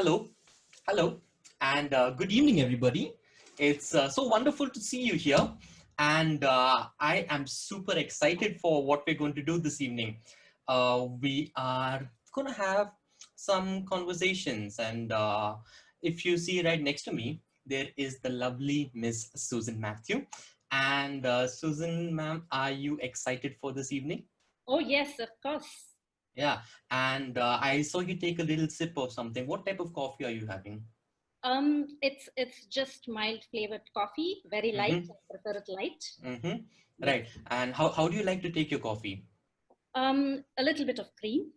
Hello, hello, and good evening, everybody. It's so wonderful to see you here, and I am super excited for what we're going to do this evening. We are going to have some conversations, and if you see right next to me, there is the lovely Miss Susan Mathew. And Susan, ma'am, are you excited for this evening? Oh, yes, of course. Yeah, and I saw you take a little sip of something. What type of coffee are you having? It's just mild flavored coffee, very light. Mm-hmm. I prefer it light. Mm-hmm. Yes. Right. And how do you like to take your coffee? A little bit of cream.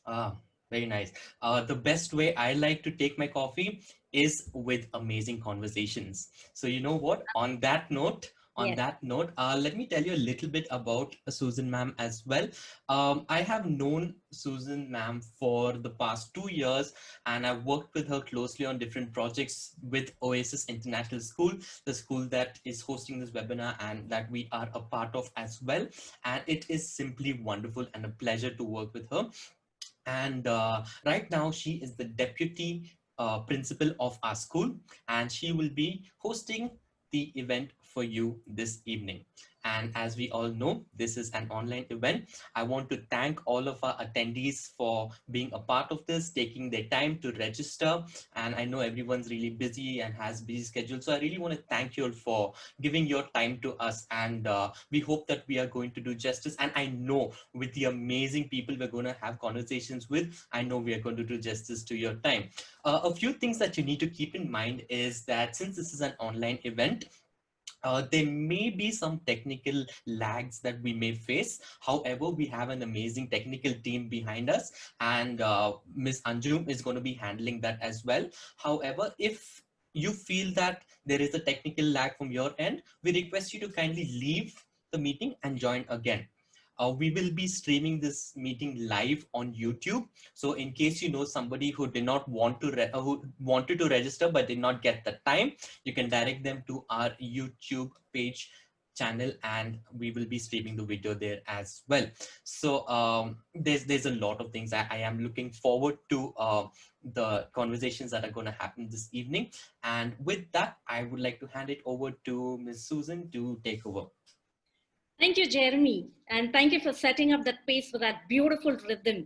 Ah, very nice. The best way I like to take my coffee is with amazing conversations. So you know what? Yes. Let me tell you a little bit about Susan ma'am as well. I have known Susan ma'am for the past 2 years, and I've worked with her closely on different projects with Oasis International School, the school that is hosting this webinar and that we are a part of as well. And it is simply wonderful and a pleasure to work with her. And right now she is the deputy principal of our school, and she will be hosting the event for you this evening. And as we all know, this is an online event. I want to thank all of our attendees for being a part of this, taking their time to register. And I know everyone's really busy and has busy schedules, so I really want to thank you all for giving your time to us. And we hope that we are going to do justice. And I know with the amazing people we're going to have conversations with, I know we are going to do justice to your time. A few things that you need to keep in mind is that since this is an online event, there may be some technical lags that we may face. However, we have an amazing technical team behind us, and Ms. Anjum is going to be handling that as well. However, if you feel that there is a technical lag from your end, we request you to kindly leave the meeting and join again. We will be streaming this meeting live on YouTube. So in case you know somebody who did not want to, who wanted to register but did not get the time, you can direct them to our YouTube page channel, and we will be streaming the video there as well. So there's a lot of things. I am looking forward to the conversations that are going to happen this evening. And with that, I would like to hand it over to Ms. Susan to take over. Thank you, Jeremy. And thank you for setting up that pace for that beautiful rhythm.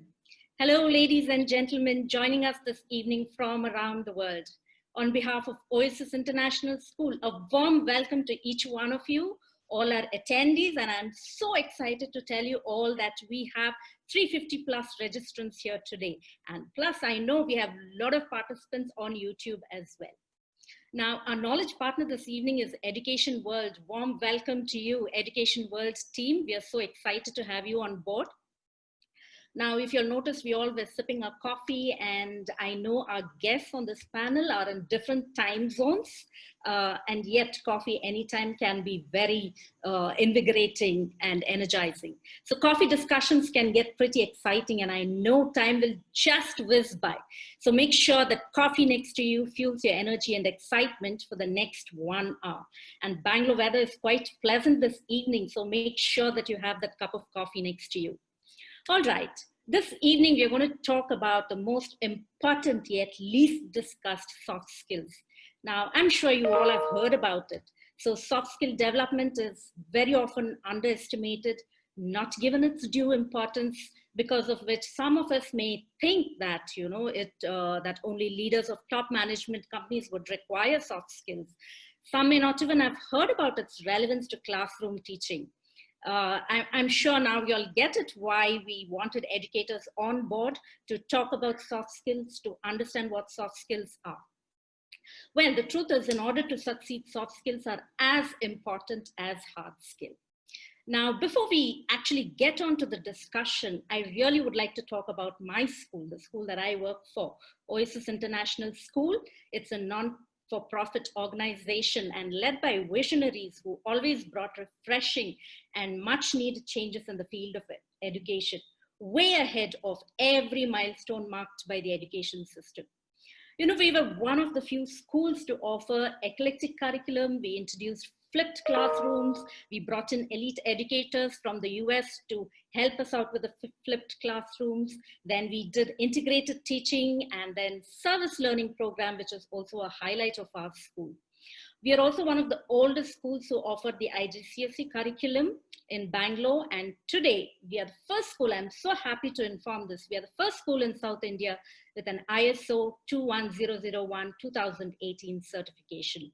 Hello, ladies and gentlemen, joining us this evening from around the world. On behalf of Oasis International School, a warm welcome to each one of you, all our attendees, and I'm so excited to tell you all that we have 350 plus registrants here today. And plus, I know we have a lot of participants on YouTube as well. Now, our knowledge partner this evening is Education World. Warm welcome to you, Education World team. We are so excited to have you on board. Now, if you'll notice, we all were sipping our coffee, and I know our guests on this panel are in different time zones, and yet coffee anytime can be very invigorating and energizing. So coffee discussions can get pretty exciting, and I know time will just whiz by. So make sure that coffee next to you fuels your energy and excitement for the next 1 hour. And Bangalore weather is quite pleasant this evening, so make sure that you have that cup of coffee next to you. All right, this evening we're going to talk about the most important yet least discussed soft skills. Now, I'm sure you all have heard about it. So soft skill development is very often underestimated, not given its due importance, because of which some of us may think that, that only leaders of top management companies would require soft skills. Some may not even have heard about its relevance to classroom teaching. I'm sure now you'll get it why we wanted educators on board to talk about soft skills, to understand what soft skills are. Well, the truth is, in order to succeed, soft skills are as important as hard skills. Now, before we actually get on to the discussion, I really would like to talk about my school, the school that I work for, Oasis International School. It's a non-for-profit organization and led by visionaries who always brought refreshing and much needed changes in the field of education, way ahead of every milestone marked by the education system. You know, we were one of the few schools to offer eclectic curriculum. We introduced flipped classrooms. We brought in elite educators from the US to help us out with the flipped classrooms. Then we did integrated teaching and then service learning program, which is also a highlight of our school. We are also one of the oldest schools who offer the IGCSE curriculum in Bangalore. And today we are the first school, I'm so happy to inform this, we are the first school in South India with an ISO 21001 2018 certification.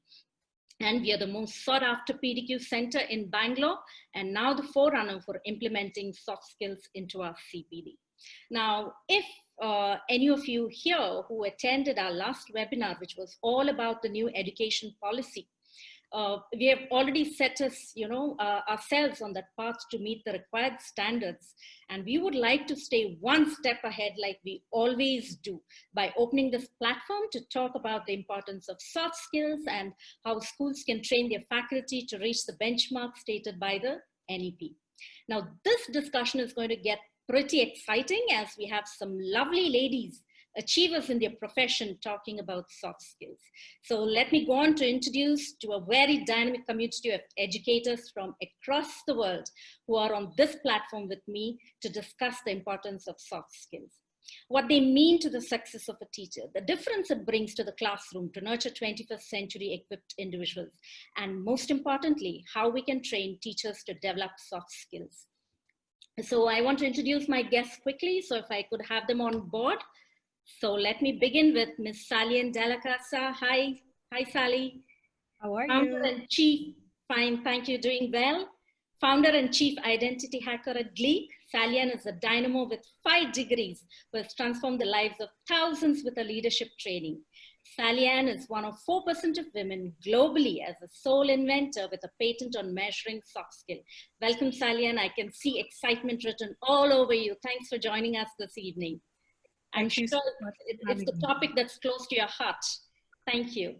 And we are the most sought after PDQ center in Bangalore, and now the forerunner for implementing soft skills into our CPD. Now, if any of you here who attended our last webinar, which was all about the new education policy, we have already set us, ourselves on that path to meet the required standards. And we would like to stay one step ahead like we always do by opening this platform to talk about the importance of soft skills and how schools can train their faculty to reach the benchmark stated by the NEP. Now, this discussion is going to get pretty exciting as we have some lovely ladies, achievers in their profession, talking about soft skills. So let me go on to introduce to a very dynamic community of educators from across the world who are on this platform with me to discuss the importance of soft skills, what they mean to the success of a teacher, the difference it brings to the classroom to nurture 21st century equipped individuals, and most importantly, how we can train teachers to develop soft skills. So I want to introduce my guests quickly, so if I could have them on board. So let me begin with Ms. Sallyann Della Casa. Hi, Sally. How are Founder you? and Chief, fine, thank you, doing well. Founder and Chief Identity Hacker at GLEAC. Sallyann is a dynamo with 5 degrees who has transformed the lives of thousands with her leadership training. Sallyann is one of 4% of women globally as a sole inventor with a patent on measuring soft skill. Welcome, Sallyann. I can see excitement written all over you. Thanks for joining us this evening. I'm sure it's the topic that's close to your heart. Thank you.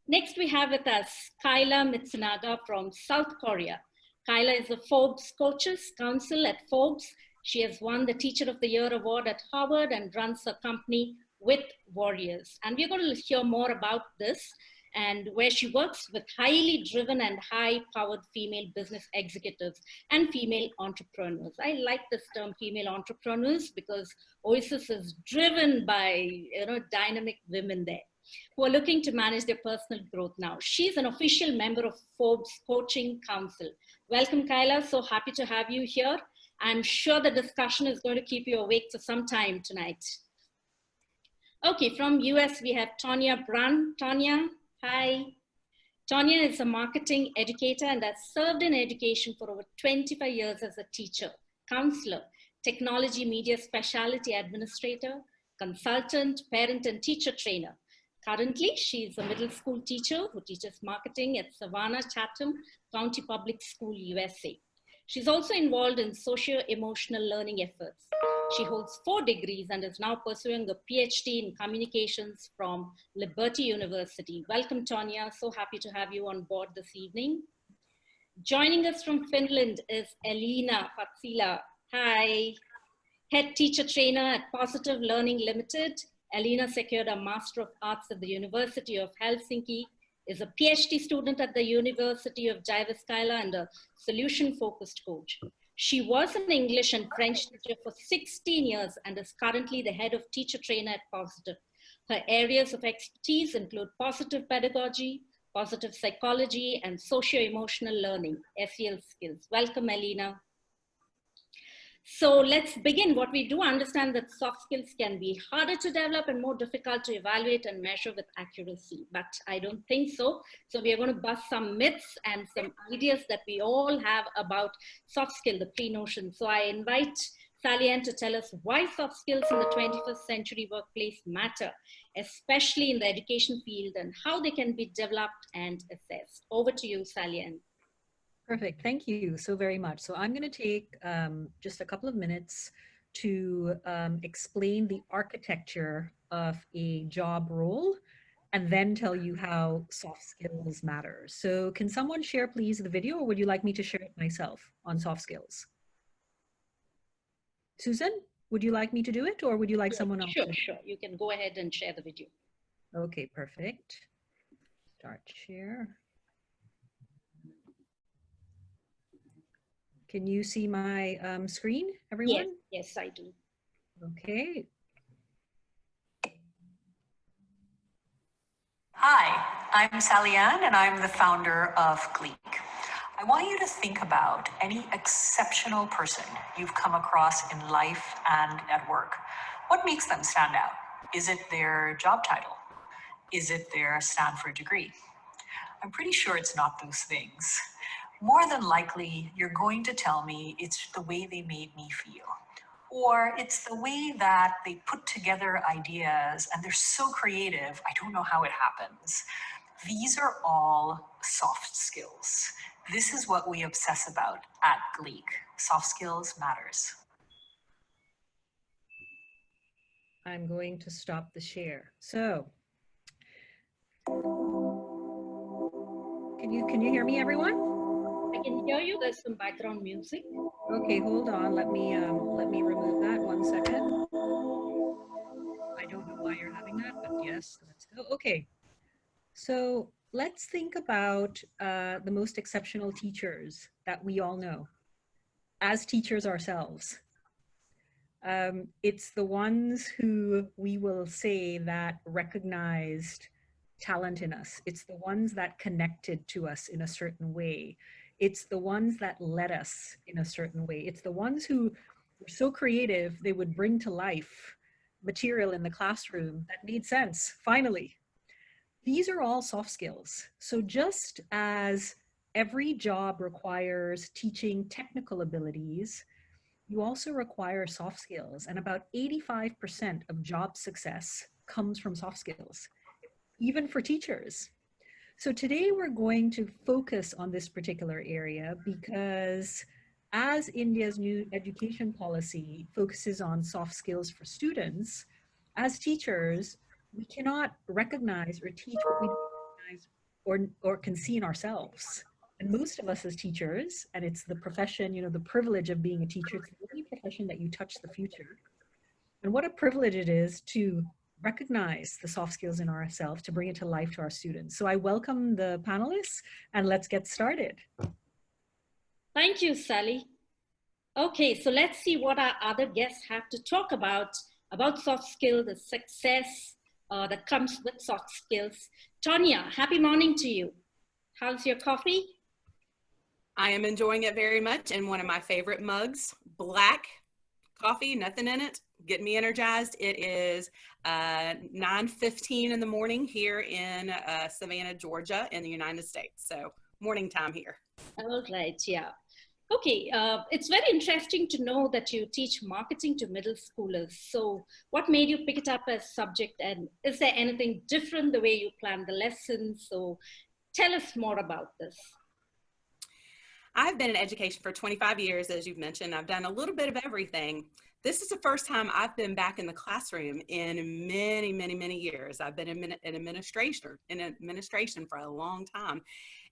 Next, we have with us Kyla Mitsunaga from South Korea. Kyla is the Forbes Coaches Council at Forbes. She has won the Teacher of the Year award at Harvard and runs a company with Warriors. And we're going to hear more about this and where she works with highly driven and high-powered female business executives and female entrepreneurs. I like this term, female entrepreneurs, because Oasis is driven by dynamic women there who are looking to manage their personal growth now. She's an official member of Forbes Coaching Council. Welcome, Kyla. So happy to have you here. I'm sure the discussion is going to keep you awake for some time tonight. Okay, from US, we have Tonya Brown. Tonya, hi. Tonya is a marketing educator and has served in education for over 25 years as a teacher, counselor, technology media specialty administrator, consultant, parent and teacher trainer. Currently, she is a middle school teacher who teaches marketing at Savannah, Chatham County Public School, USA. She's also involved in socio-emotional learning efforts. She holds 4 degrees and is now pursuing a PhD in communications from Liberty University. Welcome, Tonya. So happy to have you on board this evening. Joining us from Finland is Elina Paatsila. Hi. Head teacher trainer at Positive Learning Limited. Elina secured a Master of Arts at the University of Helsinki, is a PhD student at the University of Jyväskylä and a solution-focused coach. She was an English and French teacher for 16 years and is currently the head of teacher trainer at Positive. Her areas of expertise include positive pedagogy, positive psychology, and socio-emotional learning, SEL skills. Welcome, Elina. So let's begin. What we do understand that soft skills can be harder to develop and more difficult to evaluate and measure with accuracy, but I don't think so. So we are going to bust some myths and some ideas that we all have about soft skill, the pre-notion. So I invite Sallyann to tell us why soft skills in the 21st century workplace matter, especially in the education field, and how they can be developed and assessed. Over to you, Sallyann. Perfect. Thank you so very much. So I'm going to take just a couple of minutes to explain the architecture of a job role and then tell you how soft skills matter. So can someone share, please, the video, or would you like me to share it myself on soft skills? Susan, would you like me to do it, or would you like someone else? Sure. You can go ahead and share the video. Okay, perfect. Start share. Can you see my screen, everyone? Yes, I do. Okay. Hi, I'm Sallyann, and I'm the founder of GLEAC. I want you to think about any exceptional person you've come across in life and at work. What makes them stand out? Is it their job title? Is it their Stanford degree? I'm pretty sure it's not those things. More than likely, you're going to tell me it's the way they made me feel. Or it's the way that they put together ideas and they're so creative, I don't know how it happens. These are all soft skills. This is what we obsess about at GLEAC. Soft skills matters. I'm going to stop the share. So, can you hear me, everyone? I can hear you. There's some background music. Okay, hold on. Let me remove that 1 second. I don't know why you're having that, but yes, let's go. Okay, so let's think about the most exceptional teachers that we all know as teachers ourselves. It's the ones who we will say that recognized talent in us. It's the ones that connected to us in a certain way. It's the ones that led us in a certain way. It's the ones who were so creative, they would bring to life material in the classroom that made sense, finally. These are all soft skills. So just as every job requires teaching technical abilities, you also require soft skills, and about 85% of job success comes from soft skills, even for teachers. So today we're going to focus on this particular area because as India's new education policy focuses on soft skills for students, as teachers, we cannot recognize or teach what we don't recognize or can see in ourselves. And most of us as teachers, and it's the profession, you know, the privilege of being a teacher, it's the only profession that you touch the future. And what a privilege it is to recognize the soft skills in ourselves, to bring it to life to our students. So I welcome the panelists, and let's get started. Thank you, Sally. Okay, so let's see what our other guests have to talk about soft skills, the success that comes with soft skills. Tonya, happy morning to you. How's your coffee? I am enjoying it very much, and one of my favorite mugs, black coffee, nothing in it, get me energized. It is 9:15 in the morning here in Savannah, Georgia in the United States. So morning time here. All right, yeah. Okay, it's very interesting to know that you teach marketing to middle schoolers. So what made you pick it up as subject, and is there anything different the way you plan the lessons? So tell us more about this. I've been in education for 25 years, as you've mentioned. I've done a little bit of everything. This is the first time I've been back in the classroom in many, many, many years. I've been in administration for a long time.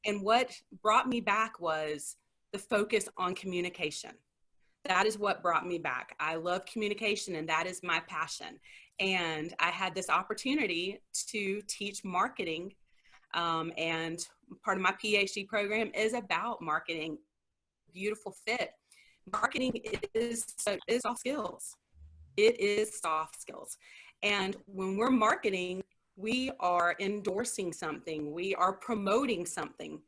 And what brought me back was the focus on communication. That is what brought me back. I love communication, and that is my passion. And I had this opportunity to teach marketing, and part of my PhD program is about marketing. Beautiful fit. Marketing is soft skills. It is soft skills. And when we're marketing, we are endorsing something. We are promoting something.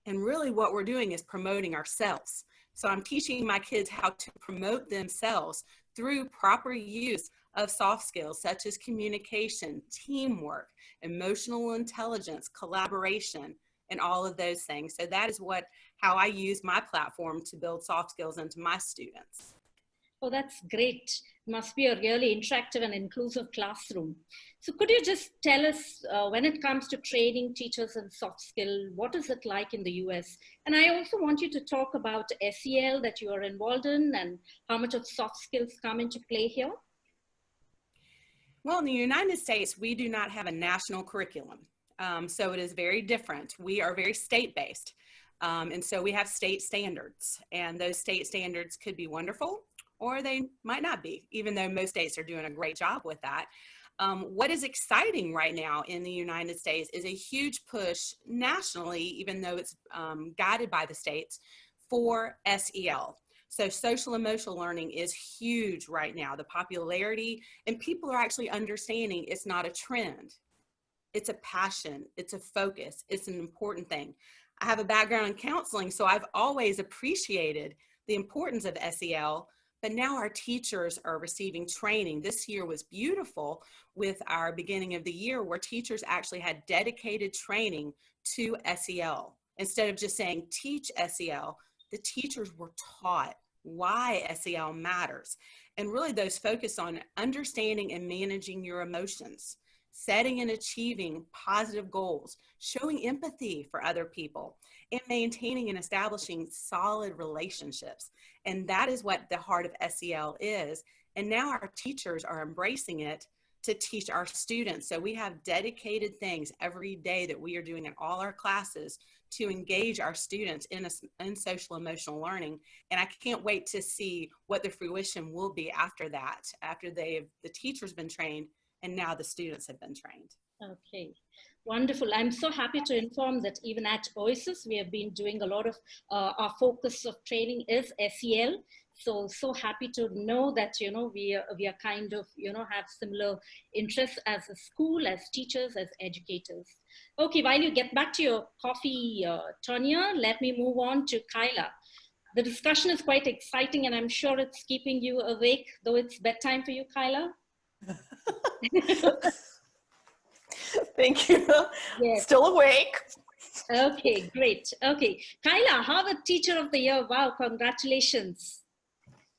And really what we're doing is promoting ourselves. So I'm teaching my kids how to promote themselves through proper use of soft skills such as communication, teamwork, emotional intelligence, collaboration, and all of those things. So that is how I use my platform to build soft skills into my students. Oh, that's great. It must be a really interactive and inclusive classroom. So could you just tell us, when it comes to training teachers in soft skill, what is it like in the US? And I also want you to talk about SEL that you are involved in and how much of soft skills come into play here. Well, in the United States, we do not have a national curriculum. So it is very different. We are very state-based. And so we have state standards, and those state standards could be wonderful, or they might not be, even though most states are doing a great job with that. What is exciting right now in the United States is a huge push nationally, even though it's guided by the states, for SEL. So social emotional learning is huge right now, the popularity, and people are actually understanding it's not a trend. It's a passion, it's a focus, it's an important thing. I have a background in counseling, so I've always appreciated the importance of SEL, but now our teachers are receiving training. This year was beautiful with our beginning of the year where teachers actually had dedicated training to SEL. Instead of just saying teach SEL, the teachers were taught why SEL matters. And really those focus on understanding and managing your emotions, setting and achieving positive goals, showing empathy for other people, and maintaining and establishing solid relationships. And that is what the heart of SEL is. And now our teachers are embracing it to teach our students. So we have dedicated things every day that we are doing in all our classes to engage our students in social emotional learning. And I can't wait to see what the fruition will be after that, after the teacher's been trained and now the students have been trained. Okay, wonderful. I'm so happy to inform that even at Oasis, we have been doing a lot of, our focus of training is SEL. So happy to know that, you know, we are kind of, you know, have similar interests as a school, as teachers, as educators. Okay, while you get back to your coffee, Tonya, let me move on to Kyla. The discussion is quite exciting and I'm sure it's keeping you awake, though it's bedtime for you, Kyla. Thank you. Yes. Still awake. Okay, great. Okay, Kyla, Harvard Teacher of the Year. Wow, congratulations.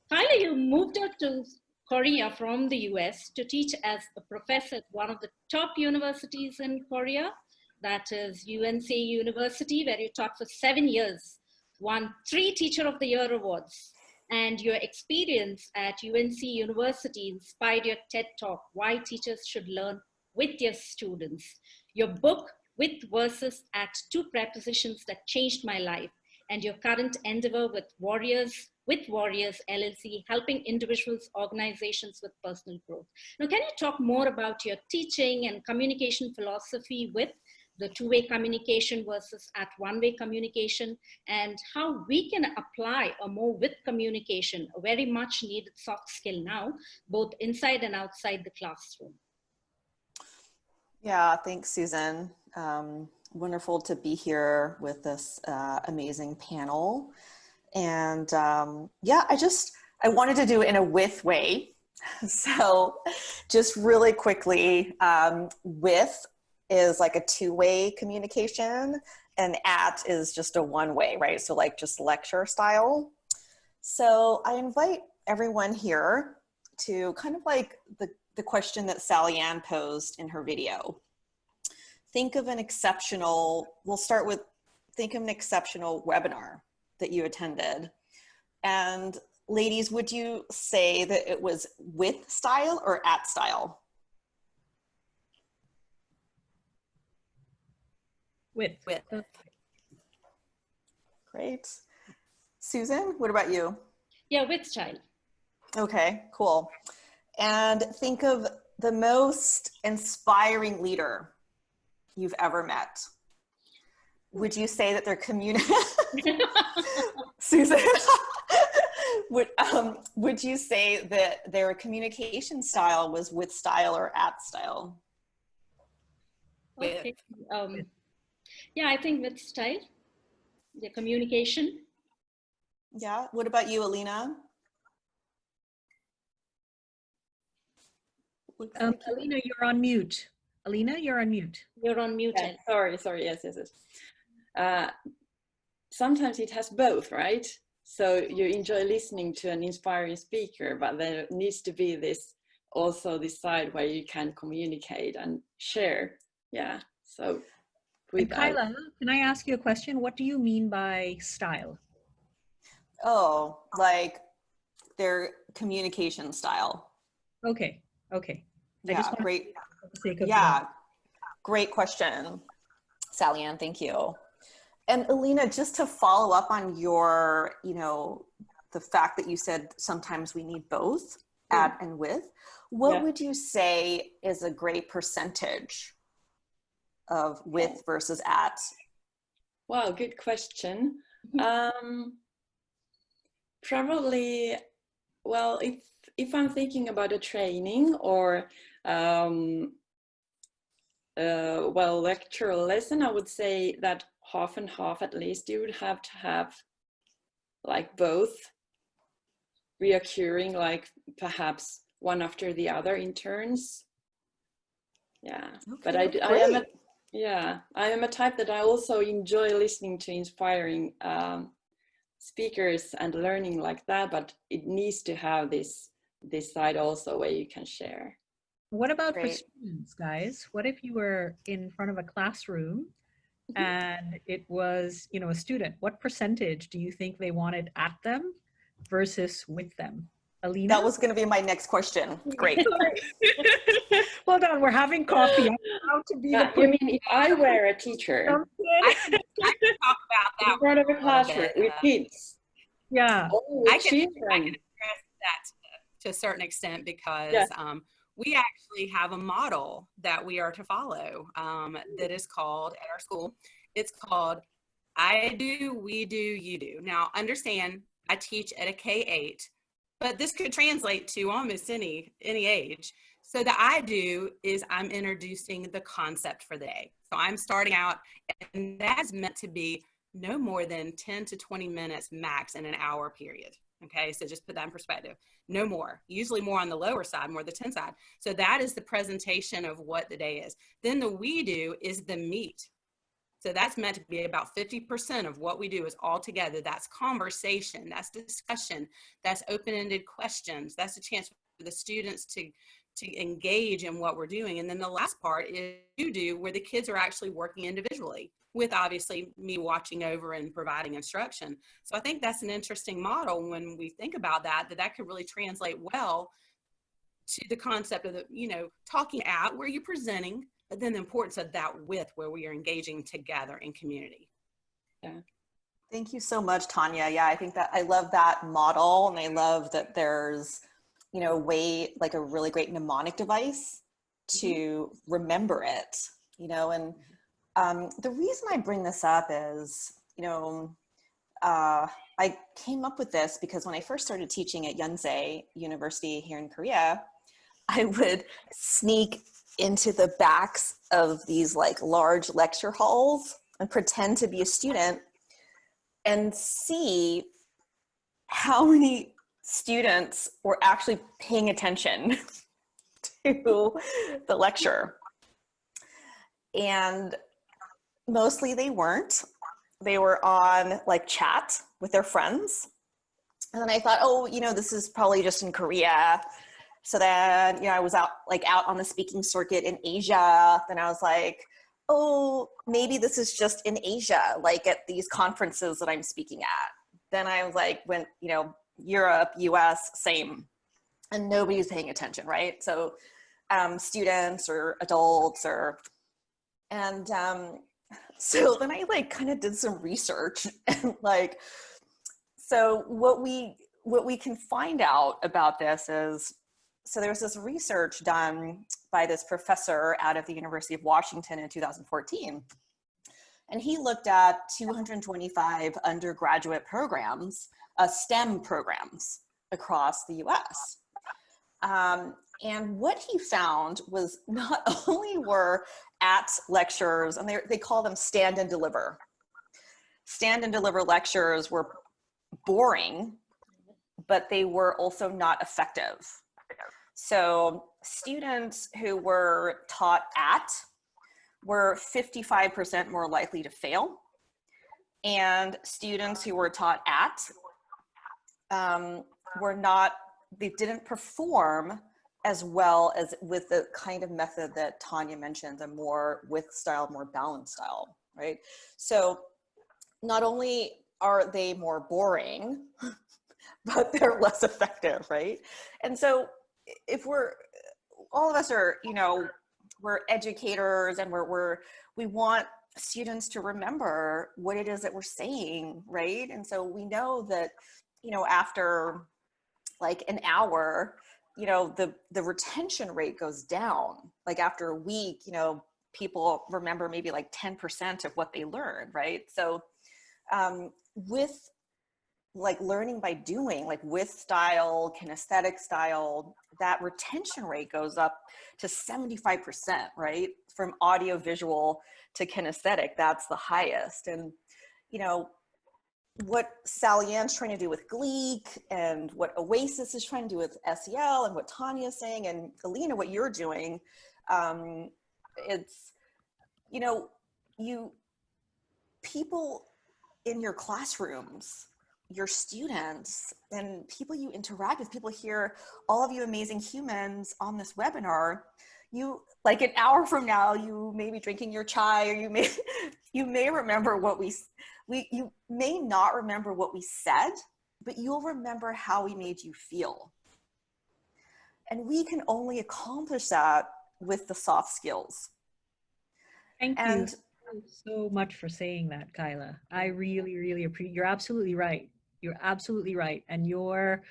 Kyla, you moved out to Korea from the US to teach as a professor at one of the top universities in Korea. That is UNC University, where you taught for 7 years, won 3 Teacher of the Year awards. And your experience at UNC University inspired your TED Talk, Why Teachers Should Learn with Their Students. Your book, With Versus At 2 Prepositions That Changed My Life, and your current endeavor with Warriors LLC, helping individuals, organizations with personal growth. Now, can you talk more about your teaching and communication philosophy with the 2-way communication versus at 1-way communication, and how we can apply a more with communication, a very much needed soft skill now, both inside and outside the classroom? Yeah, thanks, Susan. Wonderful to be here with this amazing panel. And yeah, I wanted to do it in a with way. So just really quickly, with is like a 2-way communication and at is just a 1-way, right? So like just lecture style. So I invite everyone here to kind of like the question that Sallyann posed in her video. Think of an exceptional, we'll start with, think of an exceptional webinar that you attended. And ladies, would you say that it was with style or at style? With. Great. Susan, what about you? Yeah, with style. Okay, cool. And think of the most inspiring leader you've ever met. Would you say that they're Susan, would you say that their communication style was with style or at style? Okay. Yeah, I think with style, the communication. Yeah. What about you, Elina? Elina, you're on mute. Elina, you're on mute. You're on mute. Yeah, sorry, yes. Sometimes it has both, right? So you enjoy listening to an inspiring speaker, but there needs to be this side where you can communicate and share. Yeah, so. And Kyla, can I ask you a question? What do you mean by style? Oh, like their communication style. Okay. Yeah, great. Yeah, great question, Sallyann, thank you. And Elina, just to follow up on your, the fact that you said sometimes we need both, at and with, what would you say is a great percentage of with versus at? Wow, good question. Probably, well, if I'm thinking about a training or well, lecture or lesson, I would say that half and half at least. You would have to have like both reoccurring, like perhaps one after the other in turns. Yeah, Okay, but I am a type that I also enjoy listening to inspiring speakers and learning like that, but it needs to have this side also where you can share. What about for Great. students, guys? What if you were in front of a classroom and it was, you know, a student? What percentage do you think they wanted at them versus with them? Elina? That was going to be my next question. Great. Hold on, we're having coffee. I'm proud to be the You mean if I were a teacher I can talk about that in front of a classroom with kids? Yeah. I can address that to a certain extent because we actually have a model that we are to follow that is called at our school. It's called I do, we do, you do. Now, understand, I teach at a K-8, but this could translate to almost any age. So the I do is I'm introducing the concept for the day. So I'm starting out, and that's meant to be no more than 10 to 20 minutes max in an hour period. Okay, so just put that in perspective. No more, usually more on the lower side, more the 10 side. So that is the presentation of what the day is. Then the we do is the meat. So that's meant to be about 50% of what we do is all together. That's conversation, that's discussion, that's open-ended questions. That's a chance for the students to engage in what we're doing. And then the last part is you do, where the kids are actually working individually with obviously me watching over and providing instruction. So I think that's an interesting model when we think about that could really translate well to the concept of the, you know, talking at where you're presenting, but then the importance of that with where we are engaging together in community. Yeah. Thank you so much, Tonya. Yeah, I think that I love that model, and I love that there's, you know, like a really great mnemonic device to remember it, you know. And the reason I bring this up is, you know, I came up with this because when I first started teaching at Yonsei University here in Korea, I would sneak into the backs of these like large lecture halls and pretend to be a student and see how many students were actually paying attention to the lecture. And mostly they weren't. They were on like chat with their friends. And then I thought, oh, you know, this is probably just in Korea. So then, you know, I was out on the speaking circuit in Asia. Then I was like, oh, maybe this is just in Asia, like at these conferences that I'm speaking at. Then I was like, when, you know, Europe, US, same. And nobody's paying attention, right? So students or adults and so then I like kind of did some research and like, so what we can find out about this is, so there's this research done by this professor out of the University of Washington in 2014. And he looked at 225 undergraduate programs, STEM programs across the US. And what he found was not only were at lectures, and they call them stand and deliver. Stand and deliver lectures were boring, but they were also not effective. So students who were taught at were 55% more likely to fail. And students who were taught at they didn't perform as well as with the kind of method that Tonya mentioned, a more with style, more balanced style, right? So not only are they more boring, but they're less effective, right? And so if all of us are, you know, we're educators and we want students to remember what it is that we're saying, right? And so we know that, you know, after like an hour, you know, the retention rate goes down. Like after a week, you know, people remember maybe like 10% of what they learned, right? So with like learning by doing, like with style, kinesthetic style, that retention rate goes up to 75%, right? From audio visual to kinesthetic, that's the highest. And, you know, what Sallyan's trying to do with GLEAC and what Oasis is trying to do with SEL and what Tonya is saying, and Elina, what you're doing, it's, you know, people in your classrooms, your students, and people you interact with, people hear, all of you amazing humans on this webinar, you, like an hour from now, you may be drinking your chai, or you may remember what you may not remember what we said, but you'll remember how we made you feel. And we can only accomplish that with the soft skills. Thank you so much for saying that, Kyla. I really, really appreciate, you're absolutely right. You're absolutely right. And your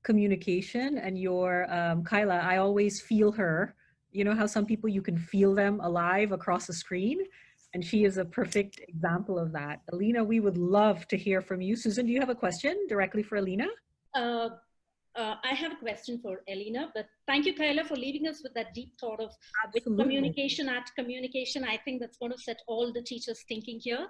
communication and your, Kyla, I always feel her. You know how some people, you can feel them alive across the screen? And she is a perfect example of that. Elina, we would love to hear from you. Susan, do you have a question directly for Elina? I have a question for Elina, but thank you, Kyla, for leaving us with that deep thought of communication at communication. I think that's going to set all the teachers thinking here.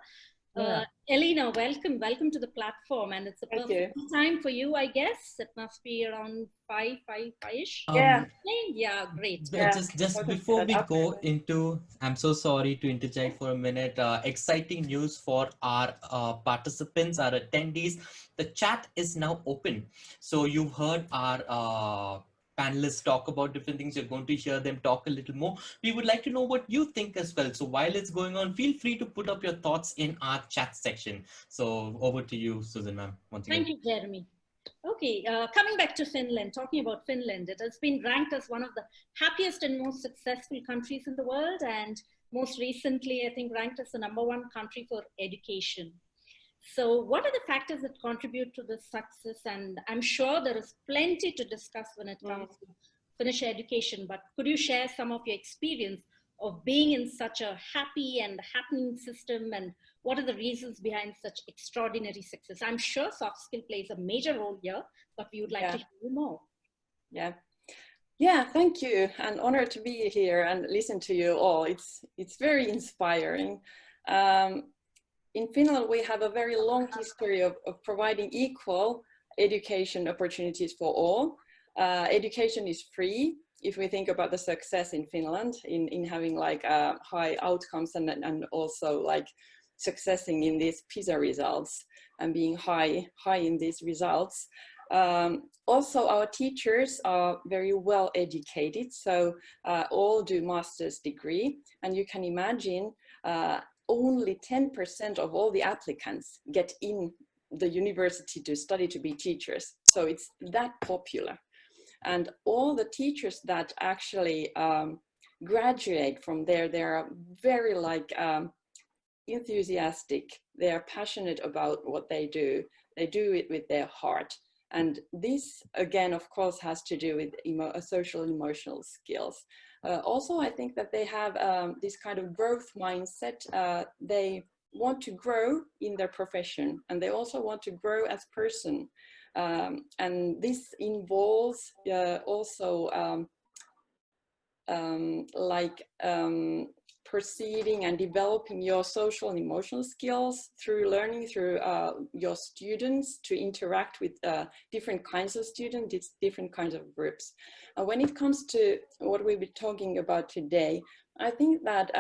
Yeah. Elina, welcome to the platform, and it's a perfect time for you, I guess. It must be around five-ish. Yeah. Yeah, great. Just before we go into, I'm so sorry to interject for a minute. Exciting news for our participants, our attendees. The chat is now open. So you've heard our panelists talk about different things. You're going to hear them talk a little more. We would like to know what you think as well. So while it's going on, feel free to put up your thoughts in our chat section. So over to you, Susan, ma'am. Once again. Thank you, Jeremy. Okay, coming back to Finland, talking about Finland, it has been ranked as one of the happiest and most successful countries in the world, and most recently, I think, ranked as the #1 country for education. So what are the factors that contribute to this success? And I'm sure there is plenty to discuss when it comes to Finnish education, but could you share some of your experience of being in such a happy and happening system, and what are the reasons behind such extraordinary success? I'm sure soft skill plays a major role here, but we would like to hear more. Yeah, thank you. An honor to be here and listen to you all. It's very inspiring. In Finland, we have a very long history of providing equal education opportunities for all. Education is free. If we think about the success in Finland, in having like high outcomes and also like successing in these PISA results and being high in these results. Also, our teachers are very well educated, so all do master's degree, and you can imagine only 10% of all the applicants get in the university to study to be teachers. So it's that popular. And all the teachers that actually graduate from there, they are very like enthusiastic. They are passionate about what they do. They do it with their heart. And this, again, of course, has to do with social and emotional skills. Also, I think that they have this kind of growth mindset. They want to grow in their profession, and they also want to grow as a person. And this involves also perceiving and developing your social and emotional skills through learning through your students, to interact with different kinds of students, different kinds of groups. When it comes to what we'll be talking about today, I think that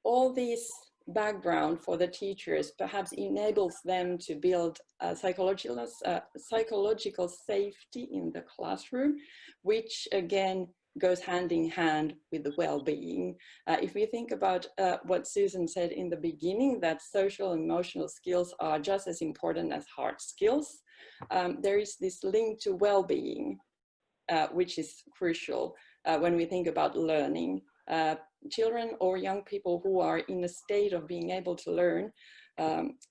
all this background for the teachers perhaps enables them to build psychological safety in the classroom, which again goes hand in hand with the well-being. If we think about what Susan said in the beginning, that social and emotional skills are just as important as hard skills, there is this link to well-being, which is crucial when we think about learning. Children or young people who are in a state of being able to learn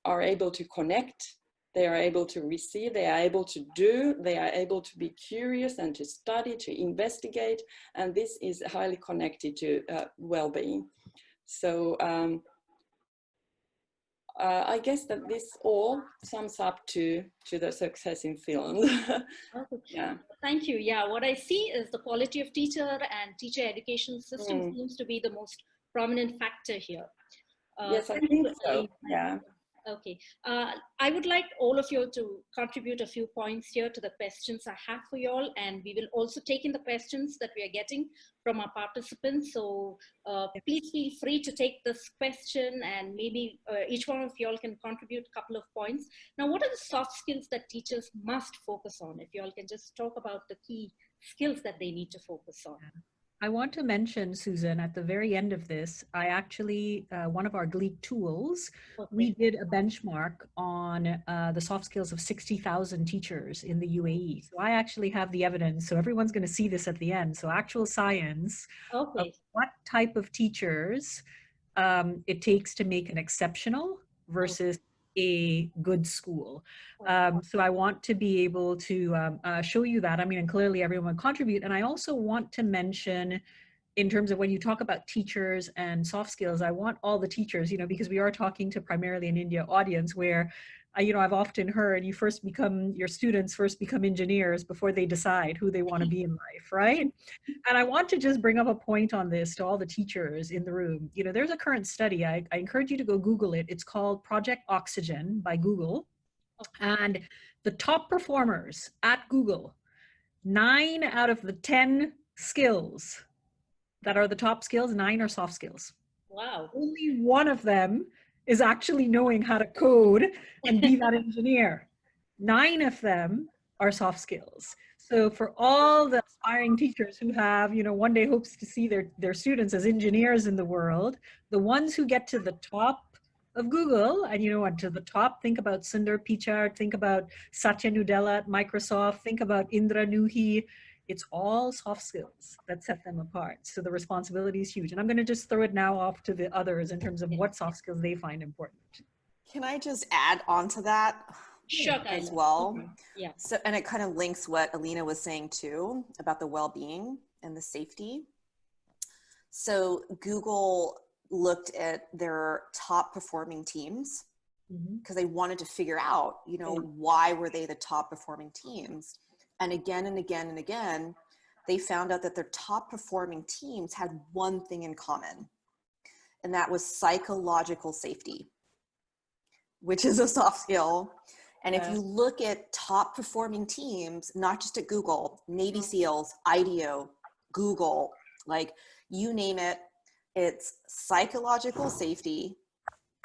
are able to connect, they are able to receive, they are able to do, they are able to be curious and to study, to investigate, and this is highly connected to well-being. So I guess that this all sums up to the success in Finland. Okay. Yeah. Thank you. Yeah, what I see is the quality of teacher and teacher education system seems to be the most prominent factor here. Yes, I thank think you, so. Elina. Yeah. Okay. I would like all of you to contribute a few points here to the questions I have for you all, and we will also take in the questions that we are getting from our participants. So please feel free to take this question, and maybe each one of you all can contribute a couple of points. Now, what are the soft skills that teachers must focus on? If you all can just talk about the key skills that they need to focus on. I want to mention, Susan, at the very end of this, I actually, one of our GLEAC tools, we did a benchmark on the soft skills of 60,000 teachers in the UAE. So I actually have the evidence. So everyone's going to see this at the end. So actual science of what type of teachers it takes to make an exceptional versus a good school. So I want to be able to show you that. I mean, and clearly everyone contribute. And I also want to mention, in terms of when you talk about teachers and soft skills, I want all the teachers, you know, because we are talking to primarily an India audience where, you know, I've often heard your students first become engineers before they decide who they want to be in life, right? And I want to just bring up a point on this to all the teachers in the room. You know, there's a current study, I encourage you to go Google it. It's called Project Oxygen by Google. And the top performers at Google, 9 out of the 10 skills that are the top skills, 9 are soft skills. Wow. Only one of them is actually knowing how to code and be that engineer. 9 of them are soft skills. So for all the aspiring teachers who have, you know, one day hopes to see their students as engineers in the world, the ones who get to the top of Google, and you know what, to the top, think about Sundar Pichai, think about Satya Nadella at Microsoft, think about Indra Nooyi. It's all soft skills that set them apart. So the responsibility is huge. And I'm going to just throw it now off to the others in terms of what soft skills they find important. Can I just add on to that? Sure, as well. Yeah. So, and it kind of links what Elina was saying too about the well-being and the safety. So Google looked at their top performing teams because they wanted to figure out, you know, why were they the top performing teams? And again and again and again, they found out that their top performing teams had one thing in common, and that was psychological safety, which is a soft skill. And if you look at top performing teams, not just at Google, Navy SEALs, IDEO, Google, like you name it, it's psychological safety,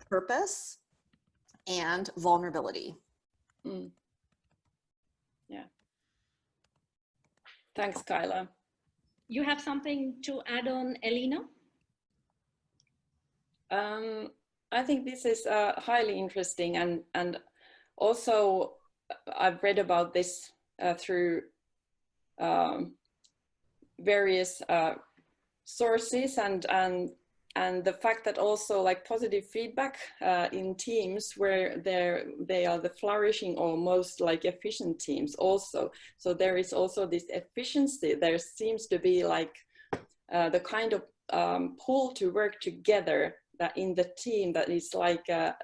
purpose, and vulnerability. Yeah. Thanks, Kyla. You have something to add on, Elina? I think this is highly interesting, and also I've read about this through various sources, and the fact that also like positive feedback in teams where they are the flourishing or most like efficient teams also. So there is also this efficiency. There seems to be like the kind of pull to work together that in the team that is like a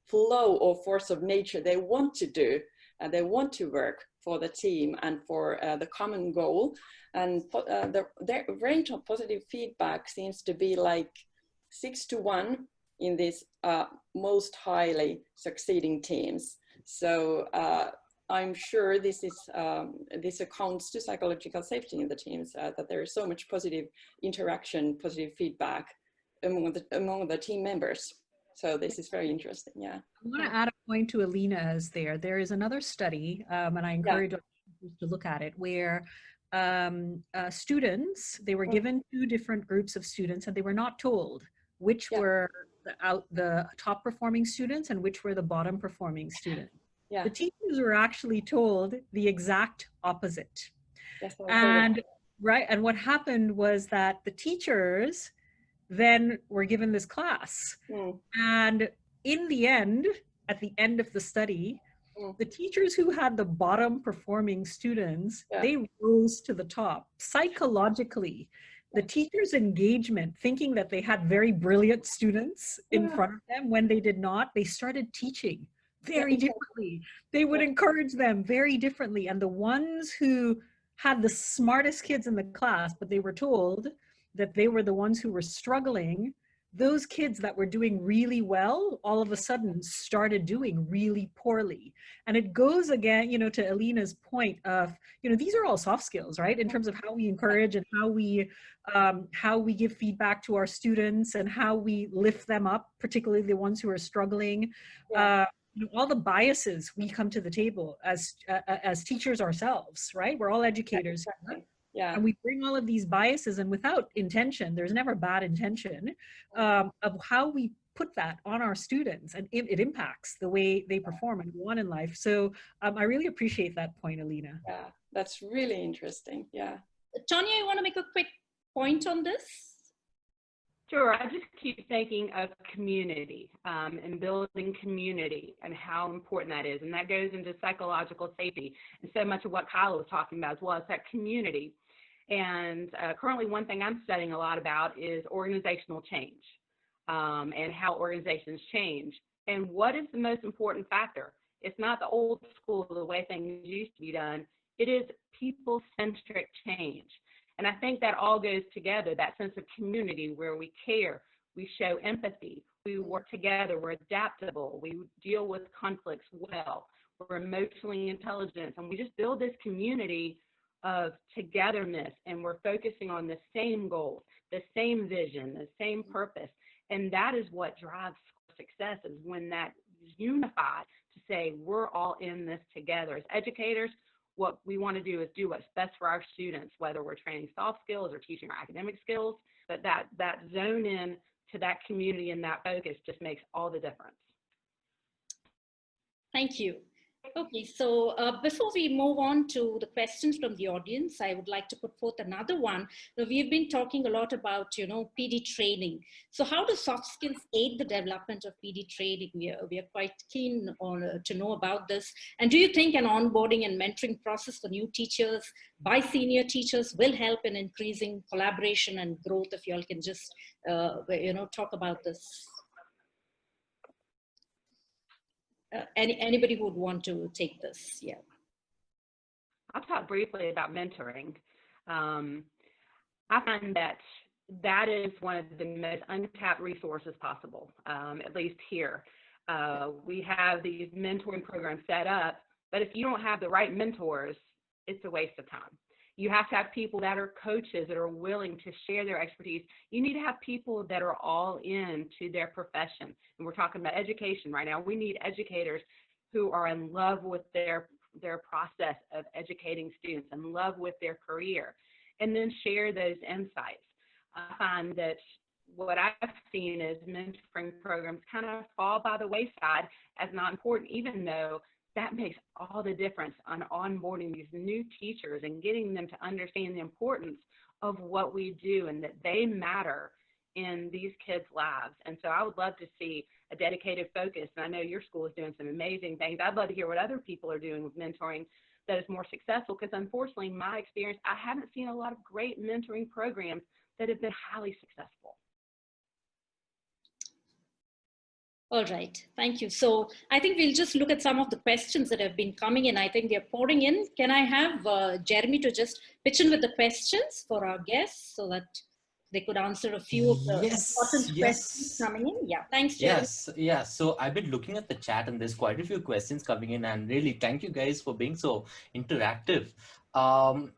flow or force of nature. They want to do, they want to work for the team and for the common goal. And the rate of positive feedback seems to be like 6-1 in these most highly succeeding teams. So I'm sure this accounts to psychological safety in the teams, that there is so much positive interaction, positive feedback among the team members. So this is very interesting, yeah. I want to add a point to Elina's there. There is another study, and I encourage you to look at it, where students, they were given 2 different groups of students, and they were not told which were the top performing students and which were the bottom performing students. Yeah. The teachers were actually told the exact opposite. Yes, and what happened was that the teachers then were given this class. And in the end, at the end of the study, the teachers who had the bottom performing students, they rose to the top. Psychologically, the teachers' engagement, thinking that they had very brilliant students in front of them when they did not, they started teaching very differently. They would encourage them very differently. And the ones who had the smartest kids in the class, but they were told that they were the ones who were struggling, those kids that were doing really well, all of a sudden started doing really poorly. And it goes again, you know, to Elina's point of, you know, these are all soft skills, right? In terms of how we encourage and how we give feedback to our students and how we lift them up, particularly the ones who are struggling. You know, all the biases we come to the table as teachers ourselves, right? We're all educators. Yeah. And we bring all of these biases, and without intention, there's never bad intention, of how we put that on our students, and it impacts the way they perform and go on in life. So I really appreciate that point, Elina. Yeah, that's really interesting. Yeah. Tonya, you want to make a quick point on this? Sure. I just keep thinking of community and building community and how important that is. And that goes into psychological safety. And so much of what Kyla was talking about as well is that community. And currently one thing I'm studying a lot about is organizational change and how organizations change. And what is the most important factor? It's not the old school, the way things used to be done. It is people-centric change. And I think that all goes together, that sense of community where we care, we show empathy, we work together, we're adaptable, we deal with conflicts well, we're emotionally intelligent, and we just build this community of togetherness, and we're focusing on the same goals, the same vision, the same purpose. And that is what drives success, is when that is unified to say we're all in this together. As educators, what we want to do is do what's best for our students, whether we're training soft skills or teaching our academic skills, but that zone in to that community and that focus just makes all the difference. Thank you. Okay, so before we move on to the questions from the audience, I would like to put forth another one. So we've been talking a lot about, you know, PD training. So how do soft skills aid the development of PD training? We are quite keen on to know about this. And do you think an onboarding and mentoring process for new teachers by senior teachers will help in increasing collaboration and growth? If you all can just, you know, talk about this. Anybody who would want to take this? Yeah. I'll talk briefly about mentoring. I find that is one of the most untapped resources possible, at least here. We have these mentoring programs set up, but if you don't have the right mentors, it's a waste of time. You have to have people that are coaches that are willing to share their expertise. You need to have people that are all in to their profession. And we're talking about education right now. We need educators who are in love with their process of educating students, in love with their career, and then share those insights. I find that what I've seen is mentoring programs kind of fall by the wayside as not important, even though that makes all the difference on onboarding these new teachers and getting them to understand the importance of what we do and that they matter in these kids' lives. And so I would love to see a dedicated focus. And I know your school is doing some amazing things. I'd love to hear what other people are doing with mentoring that is more successful, because unfortunately, in my experience, I haven't seen a lot of great mentoring programs that have been highly successful. All right, thank you. So I think we'll just look at some of the questions that have been coming in. I think they're pouring in. Can I have Jeremy to just pitch in with the questions for our guests so that they could answer a few of the important questions coming in? Yeah, thanks, Jeremy. Yes. So I've been looking at the chat and there's quite a few questions coming in, and really thank you guys for being so interactive. One,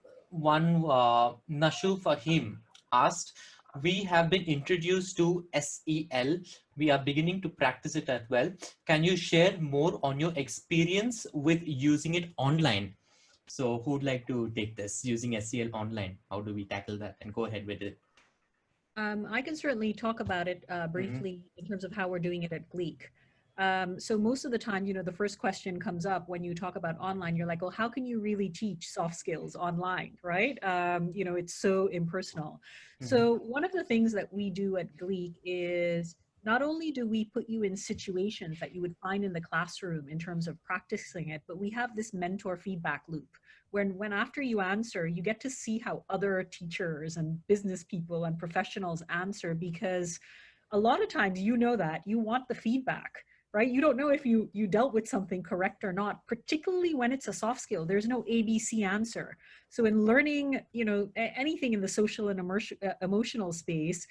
Nashu Fahim asked, we have been introduced to SEL. We are beginning to practice it as well. Can you share more on your experience with using it online? So who would like to take this, using SEL online? How do we tackle that? And go ahead with it. I can certainly talk about it briefly in terms of how we're doing it at GLEAC. So most of the time, you know, the first question comes up when you talk about online, you're like, well, how can you really teach soft skills online, right? You know, it's so impersonal. So one of the things that we do at GLEAC is not only do we put you in situations that you would find in the classroom in terms of practicing it, but we have this mentor feedback loop when after you answer, you get to see how other teachers and business people and professionals answer, because a lot of times, you know, that you want the feedback, right? You don't know if you dealt with something correct or not, particularly when it's a soft skill. There's no ABC answer. So in learning, you know, anything in the social and emotional space,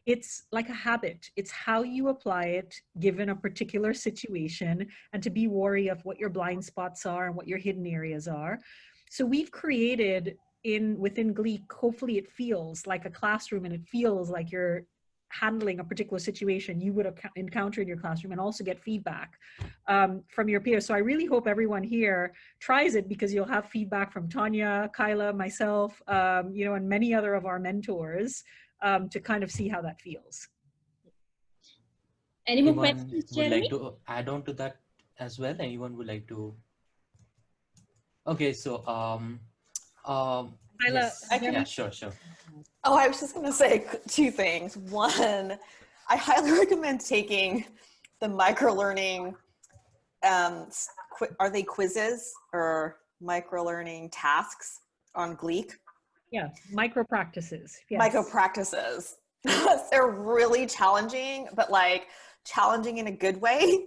it's like a habit. It's how you apply it given a particular situation, and to be wary of what your blind spots are and what your hidden areas are. So we've created within GLEAC, hopefully it feels like a classroom, and it feels like you're handling a particular situation you would encounter in your classroom, and also get feedback from your peers. So I really hope everyone here tries it, because you'll have feedback from Tonya, Kyla, myself, you know, and many other of our mentors, to kind of see how that feels. Any more Anyone questions, would Jeremy? like to add on to that as well? Anyone would like to? Okay, so Kyla, yes, yeah, sure. Oh, I was just going to say two things. One, I highly recommend taking the micro-learning, are they quizzes or micro-learning tasks on GLEAC? Yeah, micro practices. Yes. Micro practices. They're really challenging, but like challenging in a good way.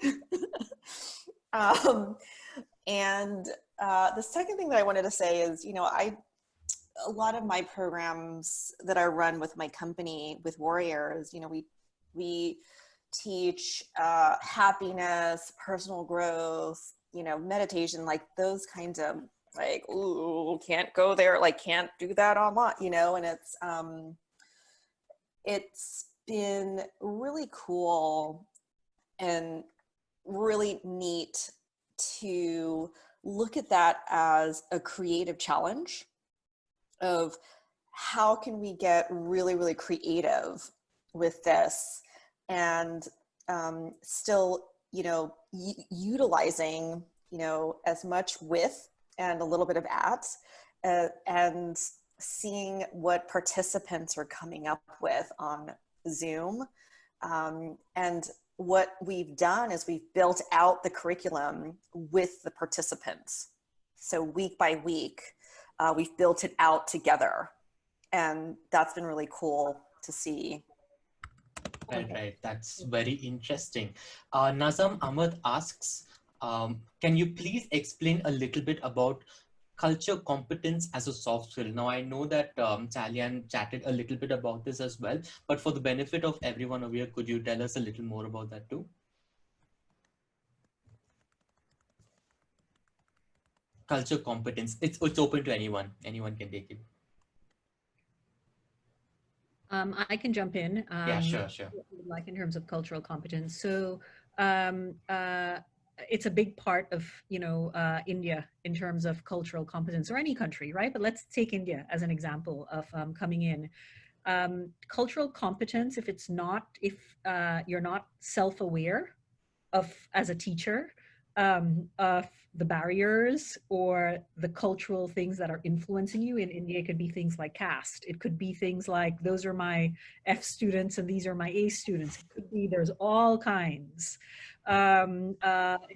And the second thing that I wanted to say is, you know, a lot of my programs that I run with my company, with Warriors, you know, we teach happiness, personal growth, you know, meditation, like those kinds of, like, ooh, can't go there, like can't do that online, you know. And it's been really cool and really neat to look at that as a creative challenge of how can we get really, really creative with this, and still, you know, utilizing, you know, as much with and a little bit of at, and seeing what participants are coming up with on Zoom. And what we've done is we've built out the curriculum with the participants. So week by week, we've built it out together, and that's been really cool to see. Right. That's very interesting. Nazam Ahmed asks, can you please explain a little bit about culture competence as a soft skill? Now, I know that Sallyann chatted a little bit about this as well, but for the benefit of everyone over here, could you tell us a little more about that too? Culture competence, it's open to anyone. Anyone can take it. I can jump in. Yeah, sure. Like in terms of cultural competence. So it's a big part of, you know, India in terms of cultural competence, or any country, right? But let's take India as an example of coming in. Cultural competence, if you're not self-aware of, as a teacher, of the barriers or the cultural things that are influencing you. In India, it could be things like caste. It could be things like, those are my F students and these are my A students. It could be, there's all kinds. In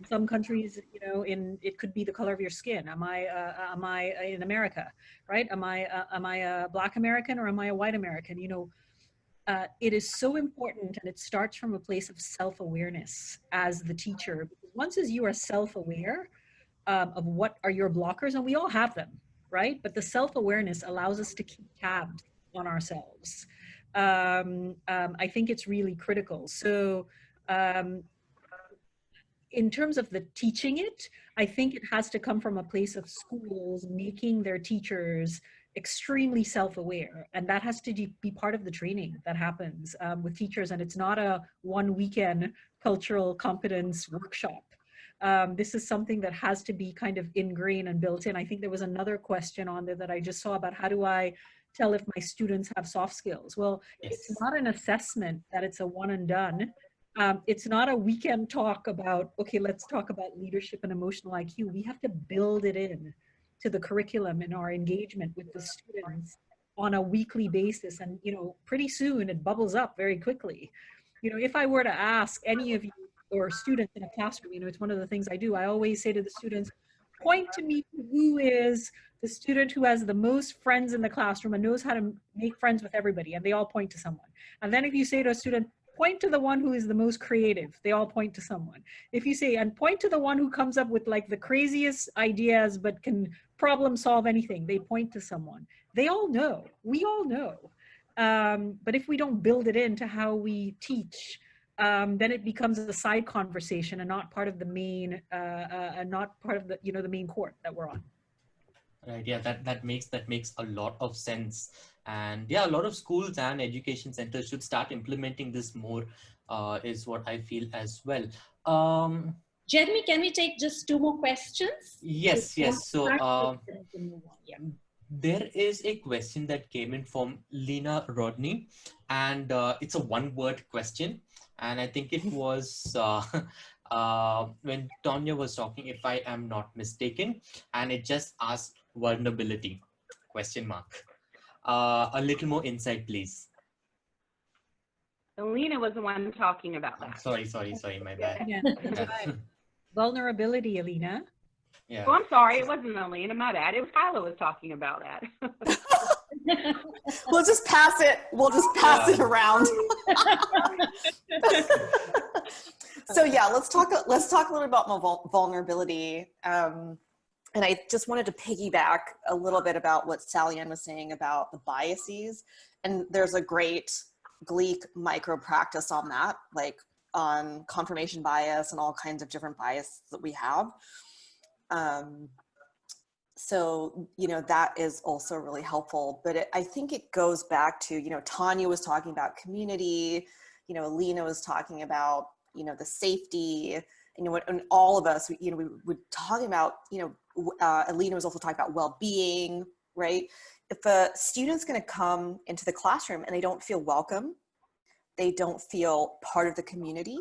some countries, you know, it could be the color of your skin. Am I in America, right? Am I a Black American, or am I a white American? You know, it is so important, and it starts from a place of self-awareness as the teacher. Once as you are self-aware of what are your blockers, and we all have them, right? But the self-awareness allows us to keep tabs on ourselves. I think it's really critical. So in terms of the teaching it, I think it has to come from a place of schools making their teachers extremely self-aware, and that has to be part of the training that happens with teachers. And it's not a one weekend cultural competence workshop. This is something that has to be kind of ingrained and built in. I think there was another question on there that I just saw about, how do I tell if my students have soft skills? Well, yes. It's not an assessment that it's a one and done. It's not a weekend talk about, okay, let's talk about leadership and emotional IQ. We have to build it in to the curriculum and our engagement with the students on a weekly basis. And, you know, pretty soon it bubbles up very quickly. You know, if I were to ask any of you or students in a classroom, you know, it's one of the things I do. I always say to the students, point to me who is the student who has the most friends in the classroom and knows how to make friends with everybody, and they all point to someone. And then if you say to a student, point to the one who is the most creative, they all point to someone. If you say, and point to the one who comes up with like the craziest ideas but can problem solve anything, they point to someone. They all know, we all know. But if we don't build it into how we teach, then it becomes a side conversation and not part of the main, not part of the, you know, the main court that we're on. Right. Yeah, that makes a lot of sense. And yeah, a lot of schools and education centers should start implementing this more, is what I feel as well. Jeremy, can we take just 2 more questions? Yes, yes. So Yeah. there is a question that came in from Lena Rodney, and it's a one-word question. And I think it was when Tonya was talking, if I am not mistaken, and it just asked vulnerability, question mark. A little more insight, please. Elina was the one talking about that. Sorry, my bad. Yeah. Right. Vulnerability, Elina. Yeah. Oh, I'm sorry, it wasn't Elina, my bad. It was Kyla was talking about that. We'll just pass it. We'll just pass it around. So yeah, let's talk a little bit about vulnerability. And I just wanted to piggyback a little bit about what Sallyann was saying about the biases. And there's a great GLEAC micro practice on that, like on confirmation bias and all kinds of different biases that we have. So, you know, that is also really helpful, but I think it goes back to, you know, Tonya was talking about community, you know, Elina was talking about, you know, the safety, you know, and all of us, you know, we were talking about, you know, Elina was also talking about well-being, right? If a student's going to come into the classroom and they don't feel welcome, they don't feel part of the community,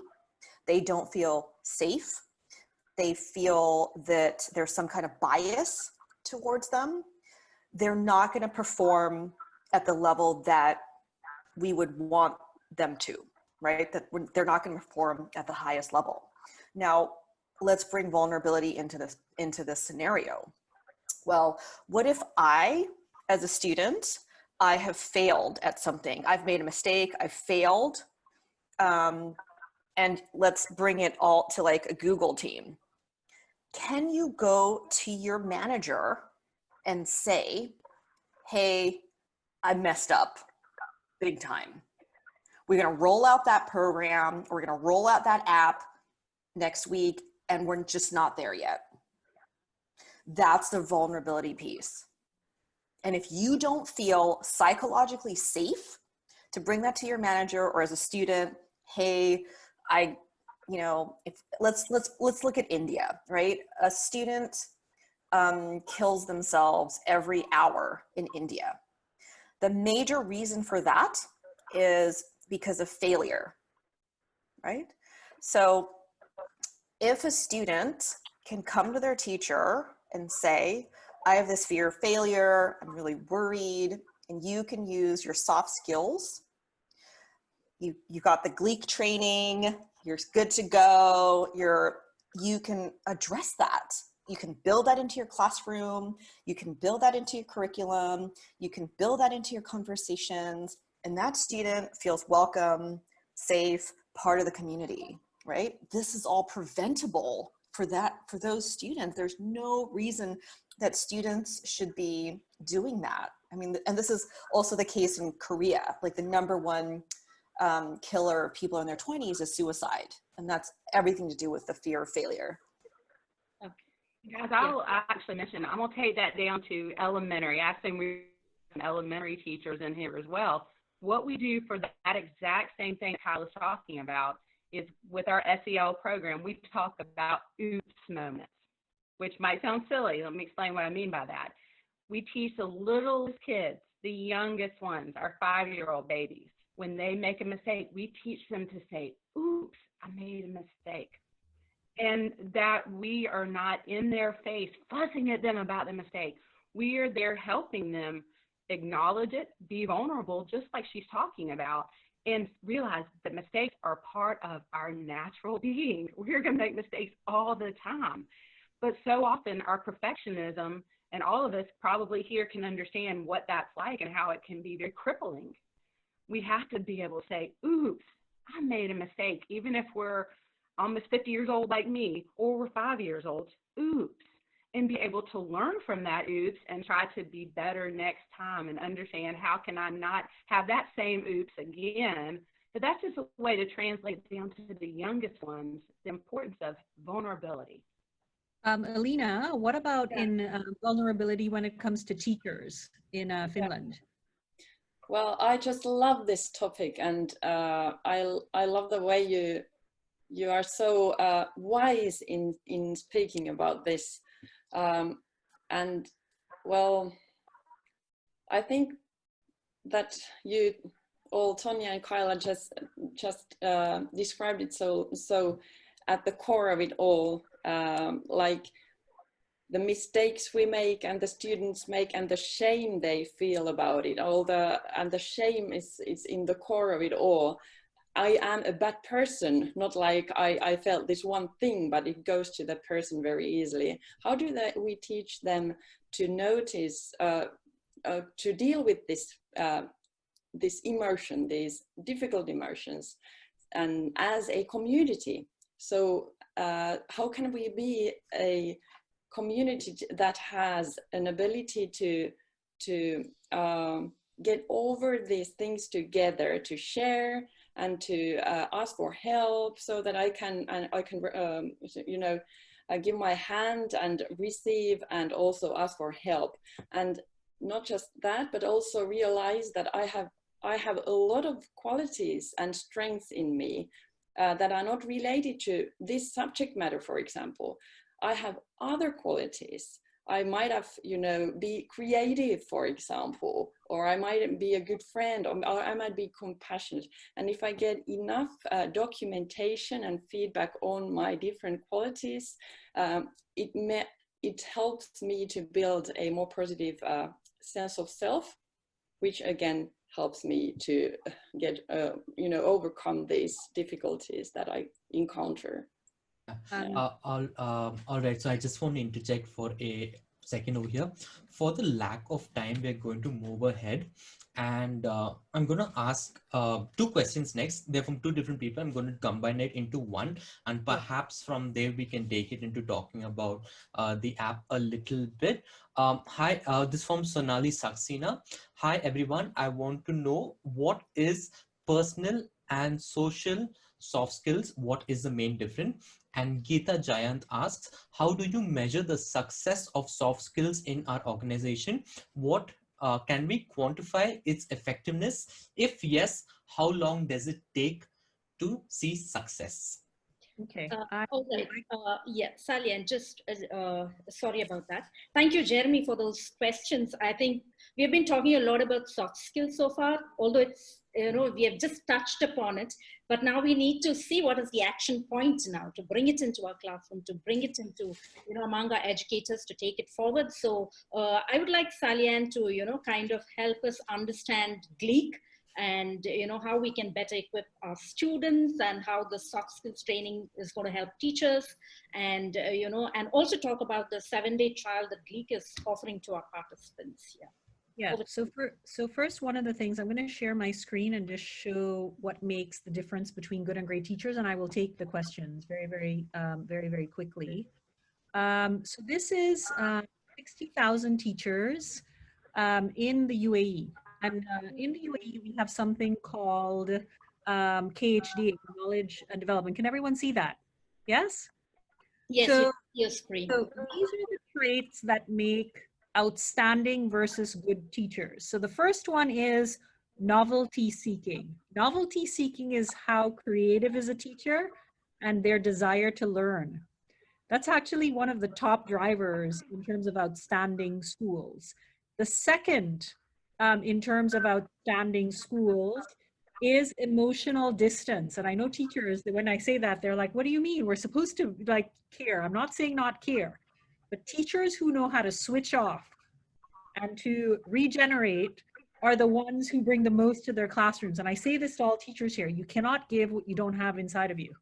they don't feel safe, they feel that there's some kind of bias towards them, they're not going to perform at the level that we would want them to, right? That they're not going to perform at the highest level. Now, let's bring vulnerability into this scenario. Well, what if I, as a student, I have failed at something. I've made a mistake, I've failed, and let's bring it all to like a Google team. Can you go to your manager and say, hey, I messed up big time. We're going to roll out that program, we're going to roll out that app next week, and we're just not there yet. That's the vulnerability piece. And if you don't feel psychologically safe to bring that to your manager or as a student, hey, you know, let's look at India, right? A student kills themselves every hour in India. The major reason for that is because of failure, right? So if a student can come to their teacher and say, I have this fear of failure, I'm really worried, and you can use your soft skills. You got the GLEAC training, you're good to go, you can address that. You can build that into your classroom, you can build that into your curriculum, you can build that into your conversations, and that student feels welcome, safe, part of the community, right? This is all preventable for those students. There's no reason that students should be doing that. I mean, and this is also the case in Korea, like the #1 killer of people in their 20s is suicide. And that's everything to do with the fear of failure. Okay. Guys, I'll actually mention, I'm gonna take that down to elementary. I think we have elementary teachers in here as well. What we do for that exact same thing Kyla was talking about is with our SEL program, we talk about oops moments, which might sound silly. Let me explain what I mean by that. We teach the littlest kids, the youngest ones, our 5-year-old babies, when they make a mistake, we teach them to say, oops, I made a mistake. And that we are not in their face fussing at them about the mistake. We are there helping them acknowledge it, be vulnerable, just like she's talking about, and realize that mistakes are part of our natural being. We're going to make mistakes all the time. But so often our perfectionism And all of us probably here can understand what that's like and how it can be very crippling. We have to be able to say, oops, I made a mistake, even if we're almost 50 years old like me, or we're 5 years old, oops, and be able to learn from that oops and try to be better next time and understand how can I not have that same oops again. But that's just a way to translate down to the youngest ones, the importance of vulnerability. Elina, what about in vulnerability when it comes to teachers in Finland? Well, I just love this topic, and I love the way you are so wise in speaking about this. And well, I think that you all, Tonja and Kyla, just described it so at the core of it all, like the mistakes we make and the students make and the shame they feel about it, and the shame is in the core of it all. I am a bad person, not like I felt this one thing, but it goes to the person very easily. How do we teach them to notice, to deal with this emotion, these difficult emotions, and as a community? So how can we be a community that has an ability to get over these things together, to share and to ask for help, so that I can you know, give my hand and receive and also ask for help. And not just that, but also realize that I have a lot of qualities and strengths in me that are not related to this subject matter, for example. I have other qualities. I might have, you know, be creative, for example, or I might be a good friend, or I might be compassionate. And if I get enough documentation and feedback on my different qualities, it helps me to build a more positive sense of self, which again helps me to get, you know, overcome these difficulties that I encounter. All right, so I just want to interject for a second over here. For the lack of time, we're going to move ahead, and I'm going to ask 2 questions next. They're from 2 different people. I'm going to combine it into one, and perhaps from there we can take it into talking about the app a little bit. Hi, this is from Sonali Saxena. Hi everyone, I want to know what is personal and social soft skills, what is the main difference? And Geeta Jayant asks, how do you measure the success of soft skills in our organization? What can we quantify its effectiveness? If yes, how long does it take to see success? Okay. All right. Yeah, Sallyann, just sorry about that. Thank you, Jeremy, for those questions. I think we have been talking a lot about soft skills so far, although it's, you know, we have just touched upon it, but now we need to see what is the action point now to bring it into our classroom, to bring it into, you know, among our educators to take it forward. So I would like Sallyann to, you know, kind of help us understand GLEAC, and you know, how we can better equip our students, and how the soft skills training is going to help teachers, and you know, and also talk about the 7-day trial that GLEAC is offering to our participants. Yeah, so first, one of the things, I'm going to share my screen and just show what makes the difference between good and great teachers, and I will take the questions very quickly. So this is 60,000 teachers in the UAE. And in the UAE, we have something called KHD, Knowledge and Development. Can everyone see that? Yes? Yes, so, your screen. So these are the traits that make outstanding versus good teachers. So the first one is novelty seeking. Novelty seeking is how creative is a teacher and their desire to learn. That's actually one of the top drivers in terms of outstanding schools. The second, in terms of outstanding schools, is emotional distance. And I know teachers, when I say that, they're like, what do you mean? We're supposed to like care. I'm not saying not care, but teachers who know how to switch off and to regenerate are the ones who bring the most to their classrooms. And I say this to all teachers here, you cannot give what you don't have inside of you.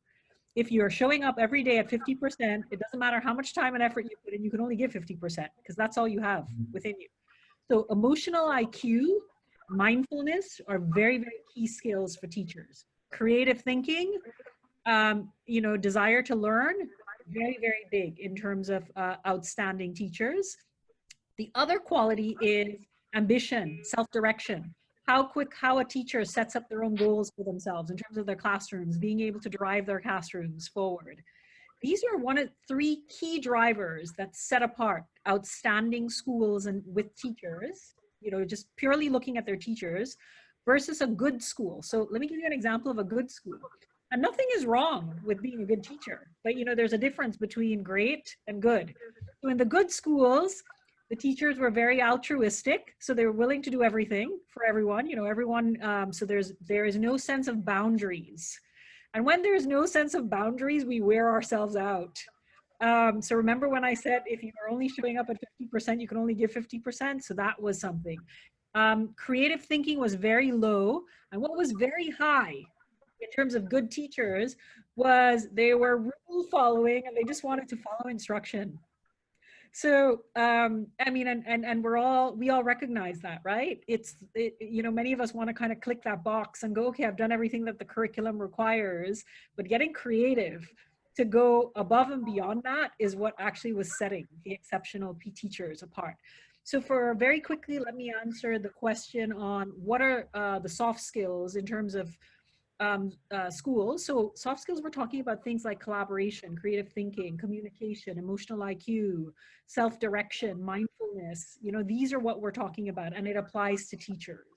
If you're showing up every day at 50%, it doesn't matter how much time and effort you put in, you can only give 50% because that's all you have within you. So emotional IQ, mindfulness are very, very key skills for teachers. Creative thinking, you know, desire to learn, very, very big in terms of outstanding teachers. The other quality is ambition, self-direction. How a teacher sets up their own goals for themselves in terms of their classrooms, being able to drive their classrooms forward. These are one of 3 key drivers that set apart outstanding schools and with teachers, you know, just purely looking at their teachers versus a good school. So let me give you an example of a good school. And nothing is wrong with being a good teacher, but you know, there's a difference between great and good. So in the good schools, the teachers were very altruistic, so they were willing to do everything for everyone, you know, everyone, so there is no sense of boundaries. And when there's no sense of boundaries, we wear ourselves out. So remember when I said, if you are only showing up at 50%, you can only give 50%, so that was something. Creative thinking was very low, and what was very high in terms of good teachers was they were rule following and they just wanted to follow instruction. So, I mean, and we all recognize that, right? You know, many of us want to kind of click that box and go, okay, I've done everything that the curriculum requires, but getting creative to go above and beyond that is what actually was setting the exceptional teachers apart. So for very quickly, let me answer the question on what are the soft skills in terms of schools. So soft skills, we're talking about things like collaboration, creative thinking, communication, emotional IQ, self-direction, mindfulness. You know, these are what we're talking about, and it applies to teachers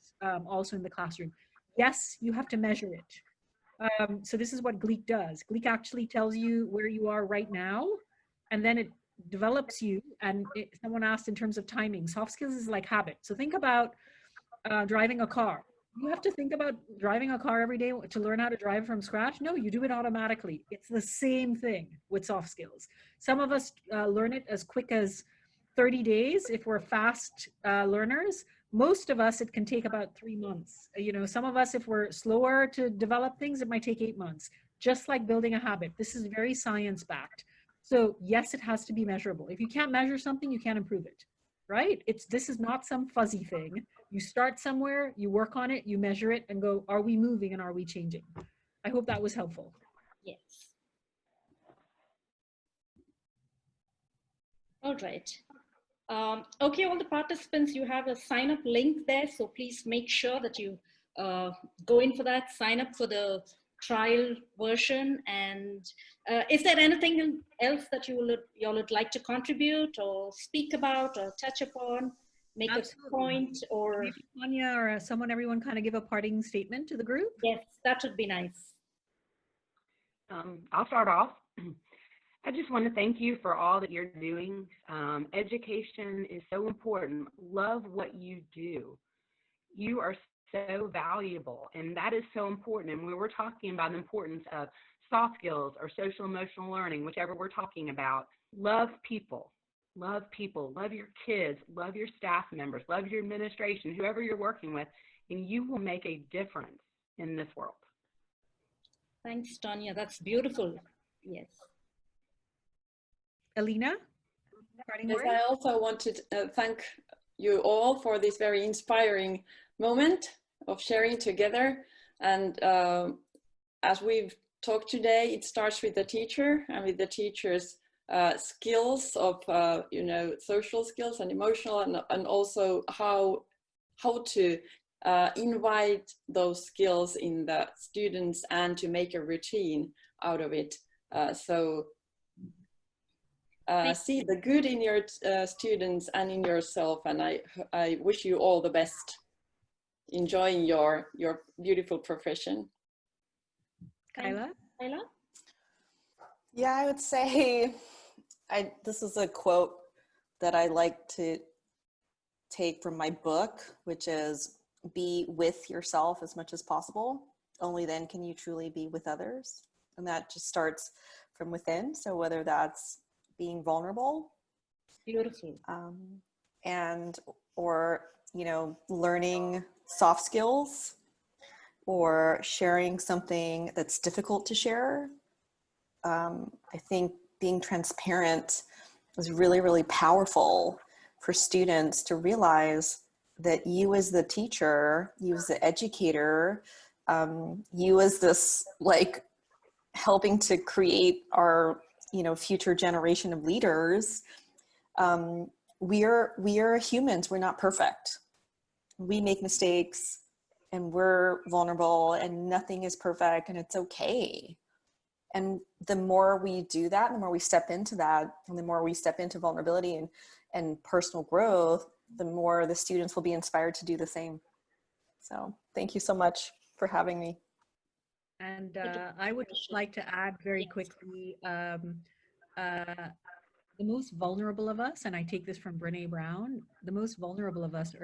also in the classroom. Yes, you have to measure it. So this is what GLEAC does. GLEAC actually tells you where you are right now, and then it develops you. And someone asked in terms of timing, soft skills is like habit. So think about driving a car. You have to think about driving a car every day to learn how to drive from scratch. No, you do it automatically. It's the same thing with soft skills. Some of us learn it as quick as 30 days if we're fast learners. Most of us, it can take about 3 months. You know, some of us, if we're slower to develop things, it might take 8 months. Just like building a habit. This is very science-backed. So yes, it has to be measurable. If you can't measure something, you can't improve it, right? This is not some fuzzy thing. You start somewhere, you work on it, you measure it and go, are we moving and are we changing? I hope that was helpful. Yes. All right. Okay, all the participants, you have a sign up link there. So please make sure that you go in for that, sign up for the trial version. And is there anything else that you would like to contribute or speak about or touch upon? Make Absolutely. A point, or maybe Tonya or everyone kind of give a parting statement to the group? Yes, that would be nice. I'll start off. I just want to thank you for all that you're doing. Education is so important. Love what you do. You are so valuable, and that is so important. And when we're talking about the importance of soft skills or social emotional learning, whichever we're talking about, love people. Love people, love your kids, love your staff members, love your administration, whoever you're working with, and you will make a difference in this world. Thanks, Tonya. That's beautiful. Yes. Elina? Yes, I also want to thank you all for this very inspiring moment of sharing together. And as we've talked today, it starts with the teacher and with the teacher's skills of you know, social skills and emotional, and also how to invite those skills in the students and to make a routine out of it. So see the good in your students and in yourself, and I wish you all the best enjoying your beautiful profession. Kyla? Kyla? Yeah, I would say this is a quote that I like to take from my book, which is, be with yourself as much as possible. Only then can you truly be with others. And that just starts from within. So whether that's being vulnerable, Beautiful. or, you know, learning soft skills or sharing something that's difficult to share, I think being transparent is really, really powerful for students to realize that you as the teacher, you as the educator, you as this like helping to create our, you know, future generation of leaders, we are humans, we're not perfect. We make mistakes and we're vulnerable and nothing is perfect and it's okay. And the more we do that, the more we step into that, and the more we step into vulnerability and personal growth, the more the students will be inspired to do the same. So thank you so much for having me. And I would just like to add very quickly, the most vulnerable of us, and I take this from Brunn Brown, the most vulnerable of us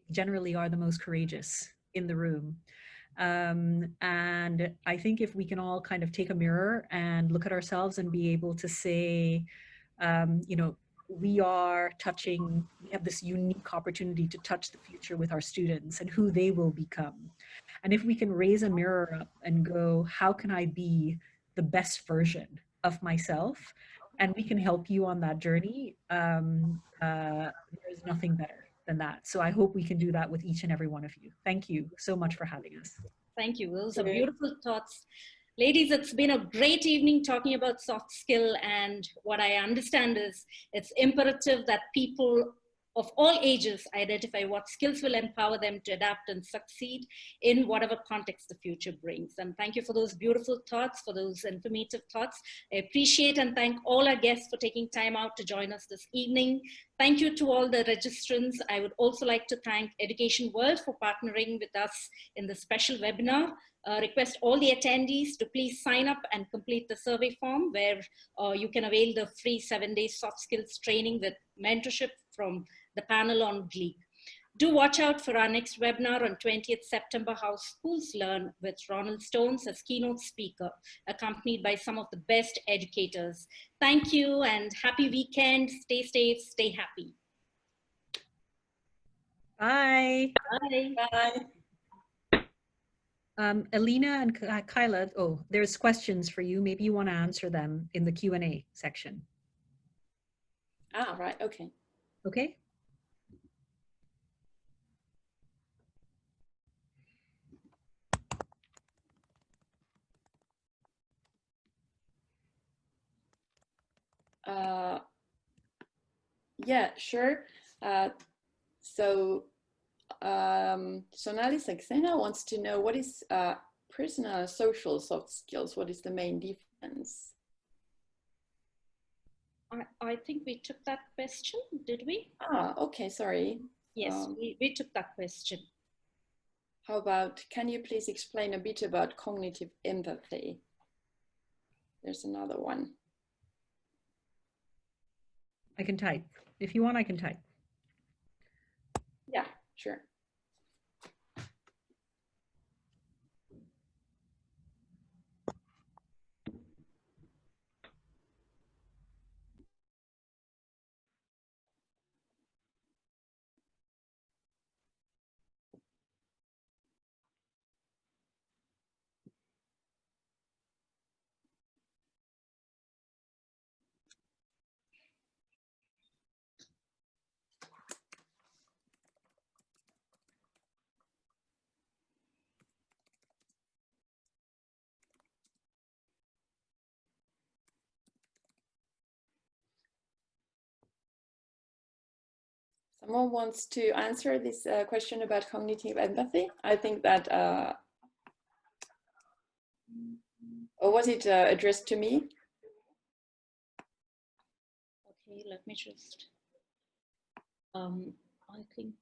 generally are the most courageous in the room. And I think if we can all kind of take a mirror and look at ourselves and be able to say, you know, we have this unique opportunity to touch the future with our students and who they will become. And if we can raise a mirror up and go, how can I be the best version of myself? And we can help you on that journey. There's nothing better than that. So I hope we can do that with each and every one of you. Thank you so much for having us. Thank you. Those are beautiful thoughts. Ladies, it's been a great evening talking about soft skill, and what I understand is it's imperative that people of all ages identify what skills will empower them to adapt and succeed in whatever context the future brings. And thank you for those beautiful thoughts, for those informative thoughts. I appreciate and thank all our guests for taking time out to join us this evening. Thank you to all the registrants. I would also like to thank Education World for partnering with us in this special webinar. Request all the attendees to please sign up and complete the survey form where you can avail the free 7-day soft skills training with mentorship from the panel on GLEAC. Do watch out for our next webinar on 20th September, How Schools Learn, with Ronald Stones as keynote speaker, accompanied by some of the best educators. Thank you and happy weekend. Stay safe, stay happy. Bye. Bye. Bye. Elina and Kyla, oh, there's questions for you. Maybe you want to answer them in the Q&A section. Ah, right, okay. Okay. Yeah, sure. Sonali Saxena wants to know, what is personal and social soft skills? What is the main difference? I think we took that question, did we? Ah, okay, sorry. Yes, we took that question. How about, can you please explain a bit about cognitive empathy? There's another one. I can type. If you want, I can type. Yeah, sure. Someone wants to answer this question about cognitive empathy? I think that, or was it addressed to me? Okay, let me just, I think.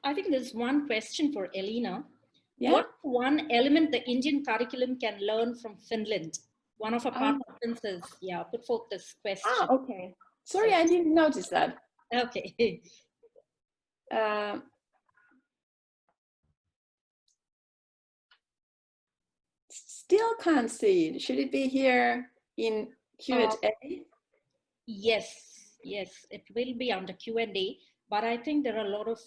I think there's one question for Elina. Yeah? What one element the Indian curriculum can learn from Finland? One of our participants has, yeah, put forth this question. Ah, okay. Sorry, I didn't notice that. Okay. still can't see it. Should it be here in Q&A? Yes, it will be under Q&A, but I think there are a lot of,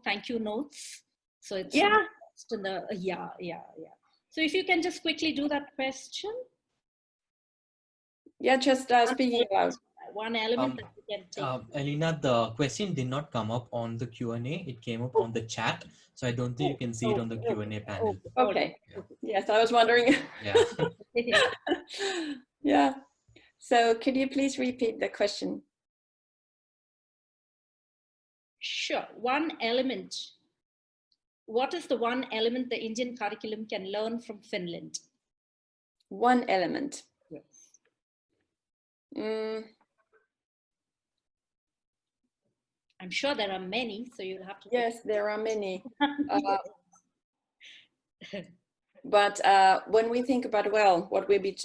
thank you notes. So it's in the, yeah. So if you can just quickly do that question. Yeah, just speaking about one element that you can take. Elina, the question did not come up on the Q&A. It came up on the chat. So I don't think you can see it on the Q&A panel. Okay. Yes, I was wondering. Yeah. Yeah. So could you please repeat the question? Sure. One element. What is the one element the Indian curriculum can learn from Finland? One element. Yes. I'm sure there are many, so you'll have to. Yes, there are many. But when we think about, well, what we'll be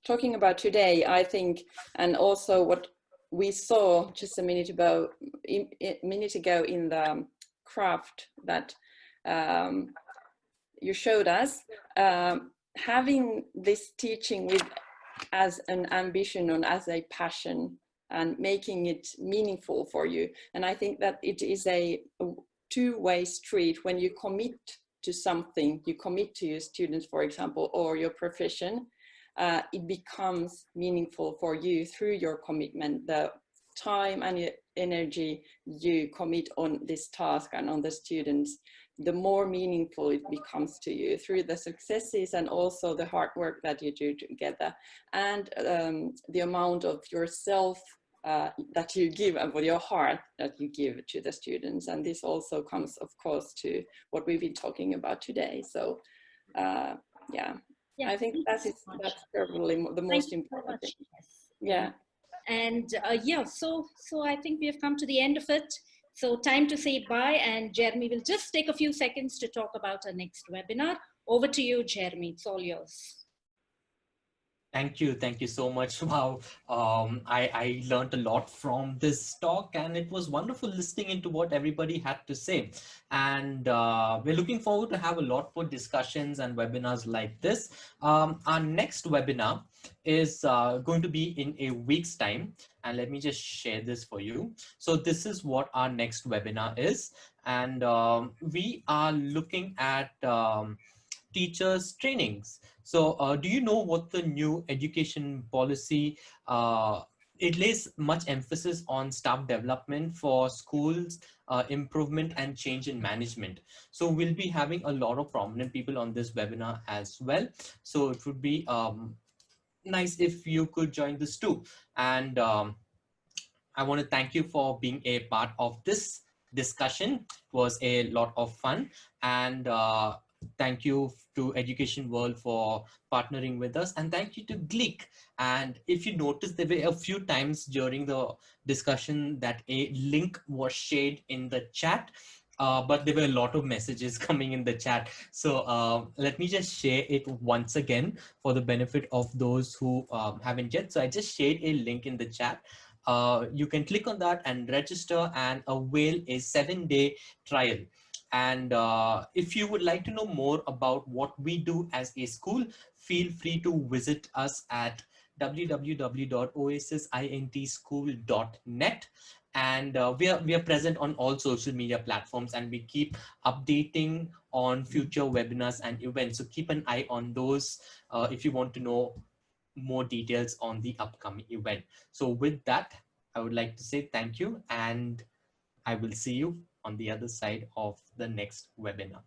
talking about today, I think, and also what we saw just a minute ago in the craft that you showed us, having this teaching with as an ambition and as a passion and making it meaningful for you. And I think that it is a two-way street. When you commit to something, you commit to your students, for example, or your profession, it becomes meaningful for you through your commitment, the time and your energy you commit on this task and on the students, the more meaningful it becomes to you through the successes and also the hard work that you do together, and the amount of yourself that you give and with your heart that you give to the students. And this also comes, of course, to what we've been talking about today. So yeah, I think that's probably the most important thing. Yeah. And yeah, so I think we have come to the end of it. So time to say bye, and Jeremy will just take a few seconds to talk about our next webinar. Over to you, Jeremy, it's all yours. Thank you so much. Wow, I learned a lot from this talk, and it was wonderful listening into what everybody had to say. And we're looking forward to have a lot more discussions and webinars like this. Our next webinar is going to be in a week's time, and let me just share this for you. So this is what our next webinar is, and we are looking at teachers trainings. So do you know what the new education policy, it lays much emphasis on staff development for schools, improvement and change in management. So we'll be having a lot of prominent people on this webinar as well. So it would be nice if you could join this too. And I want to thank you for being a part of this discussion. It was a lot of fun, and thank you to Education World for partnering with us, and thank you to GLEAC. And if you notice, there were a few times during the discussion that a link was shared in the chat, but there were a lot of messages coming in the chat. So let me just share it once again for the benefit of those who haven't yet. So I just shared a link in the chat. You can click on that and register and avail a 7-day trial. And if you would like to know more about what we do as a school, feel free to visit us at www.oasisintschool.net. And we are present on all social media platforms, and we keep updating on future webinars and events. So keep an eye on those if you want to know more details on the upcoming event. So with that, I would like to say thank you, and I will see you on the other side of the next webinar.